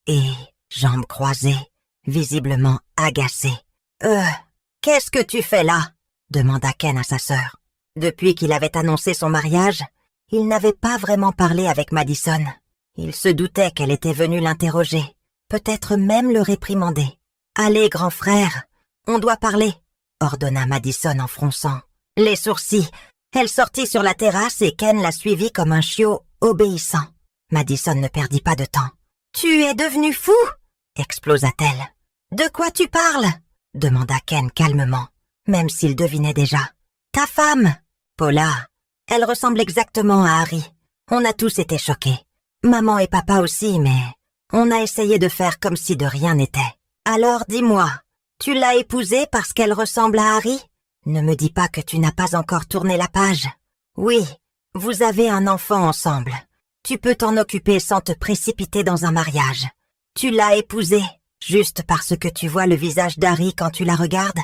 et jambes croisées, visiblement agacée. « Qu'est-ce que tu fais là ?» demanda Ken à sa sœur. Depuis qu'il avait annoncé son mariage, il n'avait pas vraiment parlé avec Madison. Il se doutait qu'elle était venue l'interroger, peut-être même le réprimander. « Allez, grand frère, on doit parler », ordonna Madison en fronçant les sourcils. Elle sortit sur la terrasse et Ken la suivit comme un chiot obéissant. Madison ne perdit pas de temps. « Tu es devenu fou ?» explosa-t-elle. « De quoi tu parles ?» demanda Ken calmement, même s'il devinait déjà. « Ta femme !» Paula. Elle ressemble exactement à Harry. On a tous été choqués. Maman et papa aussi, mais on a essayé de faire comme si de rien n'était. Alors dis-moi, tu l'as épousée parce qu'elle ressemble à Harry ? Ne me dis pas que tu n'as pas encore tourné la page. Oui, vous avez un enfant ensemble. Tu peux t'en occuper sans te précipiter dans un mariage. Tu l'as épousée juste parce que tu vois le visage d'Harry quand tu la regardes ?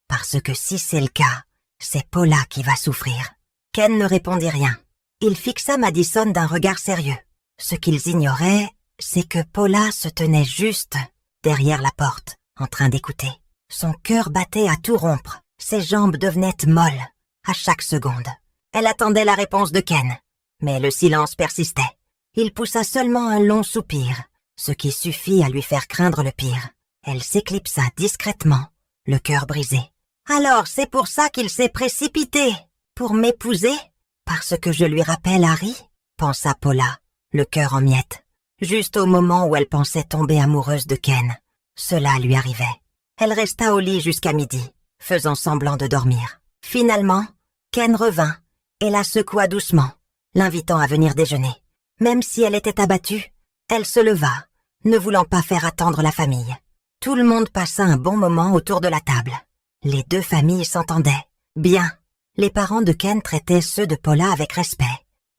Parce que si c'est le cas, c'est Paula qui va souffrir. Ken ne répondit rien. Il fixa Madison d'un regard sérieux. Ce qu'ils ignoraient, c'est que Paula se tenait juste derrière la porte, en train d'écouter. Son cœur battait à tout rompre. Ses jambes devenaient molles à chaque seconde. Elle attendait la réponse de Ken, mais le silence persistait. Il poussa seulement un long soupir, ce qui suffit à lui faire craindre le pire. Elle s'éclipsa discrètement, le cœur brisé. « Alors c'est pour ça qu'il s'est précipité, pour m'épouser, parce que je lui rappelle Harry ?» pensa Paula, le cœur en miettes. Juste au moment où elle pensait tomber amoureuse de Ken, cela lui arrivait. Elle resta au lit jusqu'à midi, faisant semblant de dormir. Finalement, Ken revint et la secoua doucement, l'invitant à venir déjeuner. Même si elle était abattue, elle se leva, ne voulant pas faire attendre la famille. Tout le monde passa un bon moment autour de la table. Les deux familles s'entendaient bien. Les parents de Ken traitaient ceux de Paula avec respect.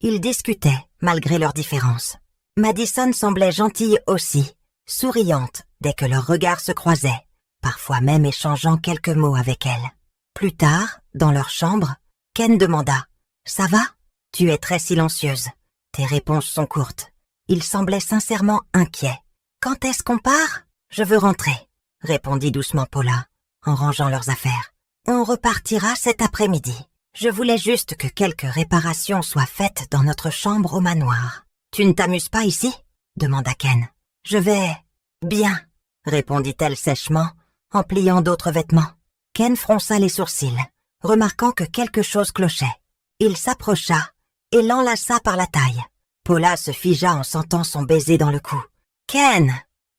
Ils discutaient, malgré leurs différences. Madison semblait gentille aussi, souriante dès que leurs regards se croisaient, parfois même échangeant quelques mots avec elle. Plus tard, dans leur chambre, Ken demanda « Ça va ? Tu es très silencieuse. Tes réponses sont courtes. » Il semblait sincèrement inquiet. « Quand est-ce qu'on part ? Je veux rentrer, » répondit doucement Paula, en rangeant leurs affaires. « On repartira cet après-midi. Je voulais juste que quelques réparations soient faites dans notre chambre au manoir. »« Tu ne t'amuses pas ici ? » demanda Ken. « Je vais... bien, » répondit-elle sèchement, en pliant d'autres vêtements. Ken fronça les sourcils, remarquant que quelque chose clochait. Il s'approcha et l'enlaça par la taille. Paula se figea en sentant son baiser dans le cou. « Ken !»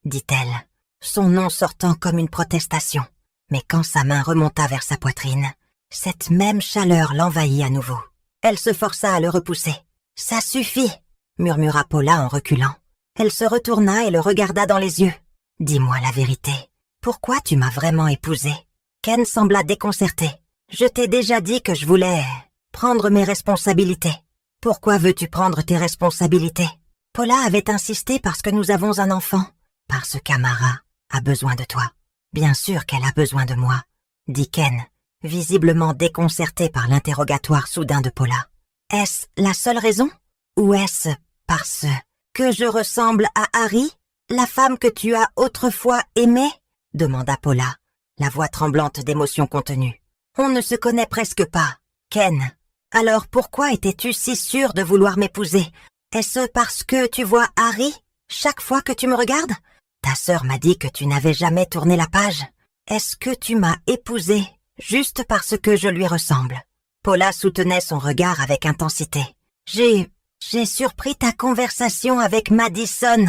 dit-elle, son nom sortant comme une protestation. Mais quand sa main remonta vers sa poitrine, cette même chaleur l'envahit à nouveau. Elle se força à le repousser. « Ça suffit !» murmura Paula en reculant. Elle se retourna et le regarda dans les yeux. « Dis-moi la vérité. Pourquoi tu m'as vraiment épousée? Ken sembla déconcerté. Je t'ai déjà dit que je voulais prendre mes responsabilités. Pourquoi veux-tu prendre tes responsabilités? Paula avait insisté parce que nous avons un enfant. Parce qu'Amara a besoin de toi. Bien sûr qu'elle a besoin de moi, dit Ken, visiblement déconcerté par l'interrogatoire soudain de Paula. Est-ce la seule raison? Ou est-ce parce que je ressemble à Harry, la femme que tu as autrefois aimée? Demanda Paula, la voix tremblante d'émotion contenue. On ne se connaît presque pas, Ken. Alors pourquoi étais-tu si sûr de vouloir m'épouser? Est-ce parce que tu vois Harry chaque fois que tu me regardes? Ta sœur m'a dit que tu n'avais jamais tourné la page. Est-ce que tu m'as épousée juste parce que je lui ressemble? Paula soutenait son regard avec intensité. J'ai surpris ta conversation avec Madison,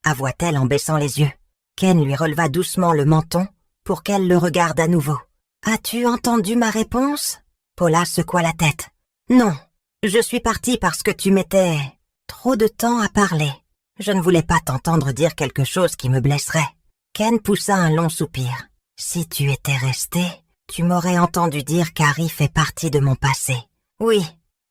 avoua-t-elle en baissant les yeux. Ken lui releva doucement le menton pour qu'elle le regarde à nouveau. As-tu entendu ma réponse? Paula secoua la tête. Non, je suis partie parce que tu mettais trop de temps à parler. Je ne voulais pas t'entendre dire quelque chose qui me blesserait. Ken poussa un long soupir. Si tu étais resté, tu m'aurais entendu dire qu'Harry fait partie de mon passé. Oui,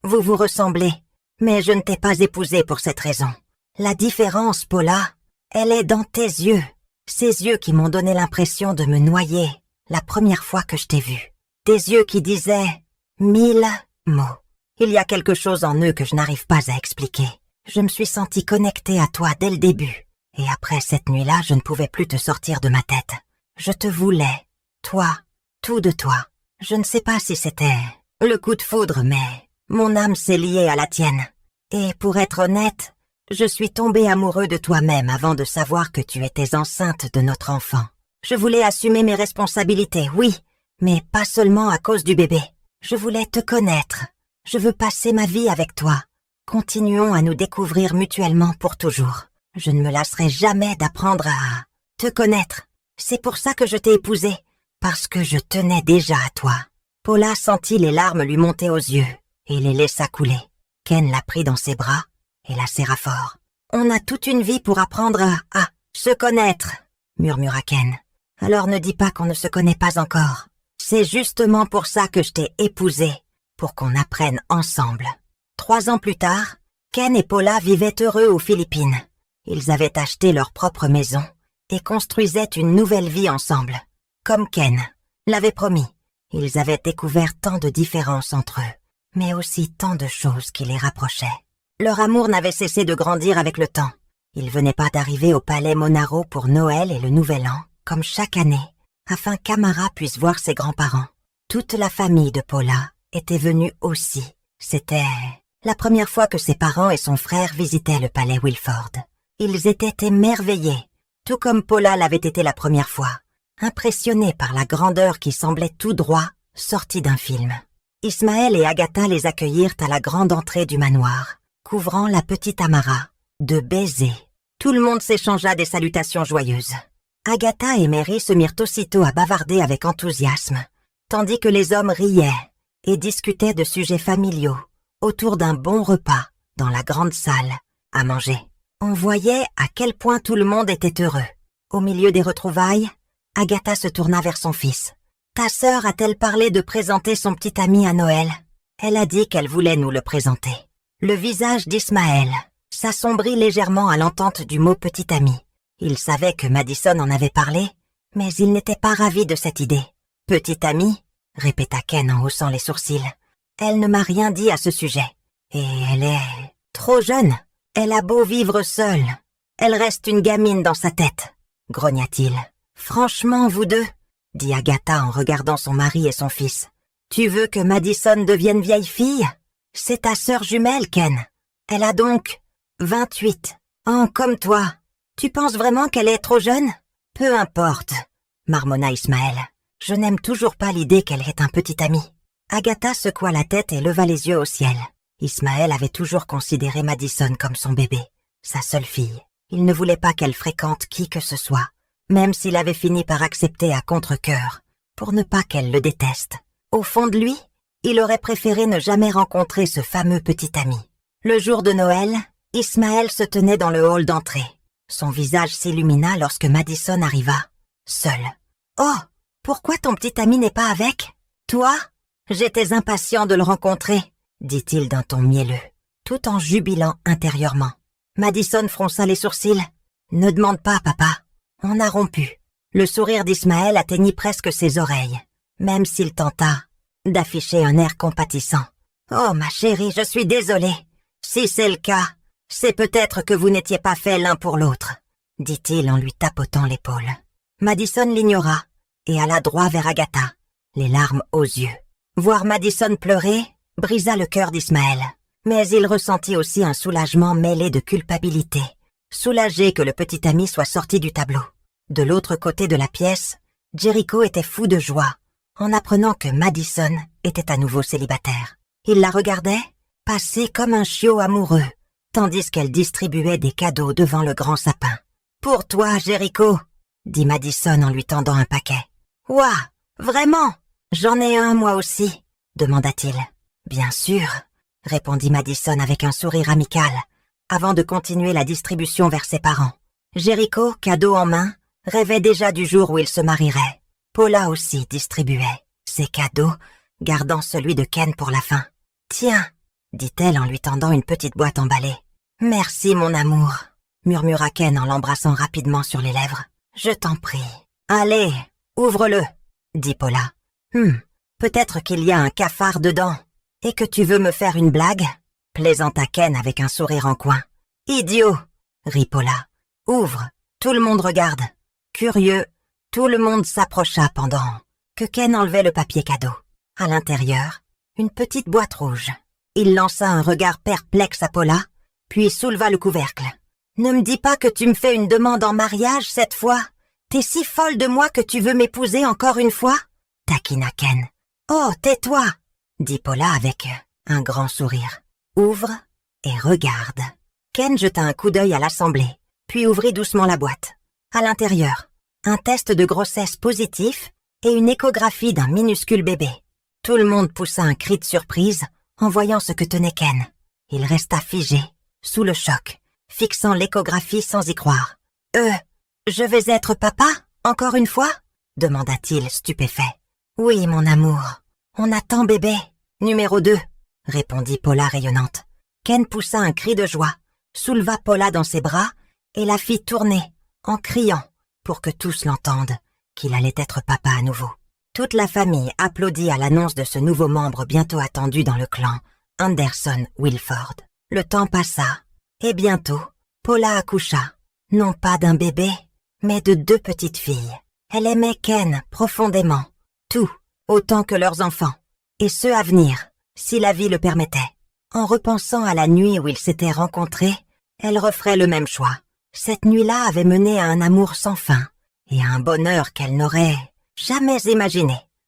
vous vous ressemblez, mais je ne t'ai pas épousée pour cette raison. La différence, Paula, elle est dans tes yeux. Ces yeux qui m'ont donné l'impression de me noyer la première fois que je t'ai vue. Des yeux qui disaient 1000 mots. Il y a quelque chose en eux que je n'arrive pas à expliquer. Je me suis sentie connectée à toi dès le début. Et après cette nuit-là, je ne pouvais plus te sortir de ma tête. Je te voulais. Toi. Tout de toi. Je ne sais pas si c'était le coup de foudre, mais mon âme s'est liée à la tienne. Et pour être honnête, je suis tombée amoureux de toi-même avant de savoir que tu étais enceinte de notre enfant. Je voulais assumer mes responsabilités, oui, mais pas seulement à cause du bébé. Je voulais te connaître. Je veux passer ma vie avec toi. Continuons à nous découvrir mutuellement pour toujours. Je ne me lasserai jamais d'apprendre à te connaître. C'est pour ça que je t'ai épousée, parce que je tenais déjà à toi. Paula sentit les larmes lui monter aux yeux et les laissa couler. Ken la prit dans ses bras et la serra fort. « On a toute une vie pour apprendre à se connaître, » murmura Ken. « Alors ne dis pas qu'on ne se connaît pas encore. C'est justement pour ça que je t'ai épousée, pour qu'on apprenne ensemble. » 3 ans plus tard, Ken et Paula vivaient heureux aux Philippines. Ils avaient acheté leur propre maison et construisaient une nouvelle vie ensemble. Comme Ken l'avait promis, ils avaient découvert tant de différences entre eux, mais aussi tant de choses qui les rapprochaient. Leur amour n'avait cessé de grandir avec le temps. Ils venaient pas d'arriver au palais Monaro pour Noël et le Nouvel An, comme chaque année, afin qu'Amara puisse voir ses grands-parents. Toute la famille de Paula était venue aussi. C'était la première fois que ses parents et son frère visitaient le palais Wilford. Ils étaient émerveillés, tout comme Paula l'avait été la première fois, impressionnés par la grandeur qui semblait tout droit sortie d'un film. Ismaël et Agatha les accueillirent à la grande entrée du manoir, couvrant la petite Amara de baisers. Tout le monde s'échangea des salutations joyeuses. Agatha et Mary se mirent aussitôt à bavarder avec enthousiasme, tandis que les hommes riaient et discutaient de sujets familiaux autour d'un bon repas dans la grande salle à manger. On voyait à quel point tout le monde était heureux. Au milieu des retrouvailles, Agatha se tourna vers son fils. « Ta sœur a-t-elle parlé de présenter son petit ami à Noël? Elle a dit qu'elle voulait nous le présenter. » Le visage d'Ismaël s'assombrit légèrement à l'entente du mot « petit ami ». Il savait que Madison en avait parlé, mais il n'était pas ravi de cette idée. « Petit ami ?» répéta Ken en haussant les sourcils. « Elle ne m'a rien dit à ce sujet. Et elle est trop jeune. Elle a beau vivre seule. Elle reste une gamine dans sa tête, » grogna-t-il. « Franchement, vous deux, » dit Agatha en regardant son mari et son fils. « Tu veux que Madison devienne vieille fille? C'est ta sœur jumelle, Ken. Elle a donc 28 ans comme toi. Tu penses vraiment qu'elle est trop jeune? Peu importe, » marmonna Ismaël. « Je n'aime toujours pas l'idée qu'elle ait un petit ami. » Agatha secoua la tête et leva les yeux au ciel. Ismaël avait toujours considéré Madison comme son bébé, sa seule fille. Il ne voulait pas qu'elle fréquente qui que ce soit, même s'il avait fini par accepter à contre-cœur, pour ne pas qu'elle le déteste. Au fond de lui, il aurait préféré ne jamais rencontrer ce fameux petit ami. Le jour de Noël, Ismaël se tenait dans le hall d'entrée. Son visage s'illumina lorsque Madison arriva, seule, Oh, pourquoi ton petit ami n'est pas avec? Toi? J'étais impatient de le rencontrer, dit-il d'un ton mielleux, tout en jubilant intérieurement. Madison fronça les sourcils. Ne demande pas, papa. On a rompu. Le sourire d'Ismaël atteignit presque ses oreilles, même s'il tenta d'afficher un air compatissant. Oh, ma chérie, je suis désolé. Si c'est le cas, c'est peut-être que vous n'étiez pas faits l'un pour l'autre, dit-il en lui tapotant l'épaule. Madison l'ignora et alla droit vers Agatha, les larmes aux yeux. Voir Madison pleurer brisa le cœur d'Ismaël, mais il ressentit aussi un soulagement mêlé de culpabilité, soulagé que le petit ami soit sorti du tableau. De l'autre côté de la pièce, Jericho était fou de joie en apprenant que Madison était à nouveau célibataire. Il la regardait passer comme un chiot amoureux, tandis qu'elle distribuait des cadeaux devant le grand sapin. « Pour toi, Jericho !» dit Madison en lui tendant un paquet. « Ouah, vraiment? J'en ai un, moi aussi ?» demanda-t-il. « Bien sûr !» répondit Madison avec un sourire amical, avant de continuer la distribution vers ses parents. Jericho, cadeau en main, rêvait déjà du jour où il se marierait. Paula aussi distribuait ses cadeaux, gardant celui de Ken pour la fin. « Tiens !» dit-elle en lui tendant une petite boîte emballée. « Merci, mon amour !» murmura Ken en l'embrassant rapidement sur les lèvres. « Je t'en prie. Allez, ouvre-le !» dit Paula. « Peut-être qu'il y a un cafard dedans. Et que tu veux me faire une blague ?» plaisanta Ken avec un sourire en coin. « Idiot !» rit Paula. « Ouvre, tout le monde regarde. » Curieux, tout le monde s'approcha pendant que Ken enlevait le papier cadeau. À l'intérieur, une petite boîte rouge. Il lança un regard perplexe à Paula, puis souleva le couvercle. « Ne me dis pas que tu me fais une demande en mariage cette fois. T'es si folle de moi que tu veux m'épouser encore une fois ?» taquina Ken. « Oh, tais-toi !» dit Paula avec un grand sourire. « Ouvre et regarde. » Ken jeta un coup d'œil à l'assemblée, puis ouvrit doucement la boîte. À l'intérieur, un test de grossesse positif et une échographie d'un minuscule bébé. Tout le monde poussa un cri de surprise en voyant ce que tenait Ken. Il resta figé, sous le choc, fixant l'échographie sans y croire. « Je vais être papa, encore une fois ?» demanda-t-il stupéfait. « Oui, mon amour. On attend bébé. Numéro 2, répondit Paula rayonnante. Ken poussa un cri de joie, souleva Paula dans ses bras et la fit tourner, en criant, pour que tous l'entendent, qu'il allait être papa à nouveau. Toute la famille applaudit à l'annonce de ce nouveau membre bientôt attendu dans le clan, Anderson-Wilford. Le temps passa, et bientôt, Paula accoucha, non pas d'un bébé, mais de 2 petites filles. Elle aimait Ken profondément, tout, autant que leurs enfants, et ceux à venir, si la vie le permettait. En repensant à la nuit où ils s'étaient rencontrés, elle referait le même choix. Cette nuit-là avait mené à un amour sans fin, et à un bonheur qu'elle n'aurait jamais imaginé.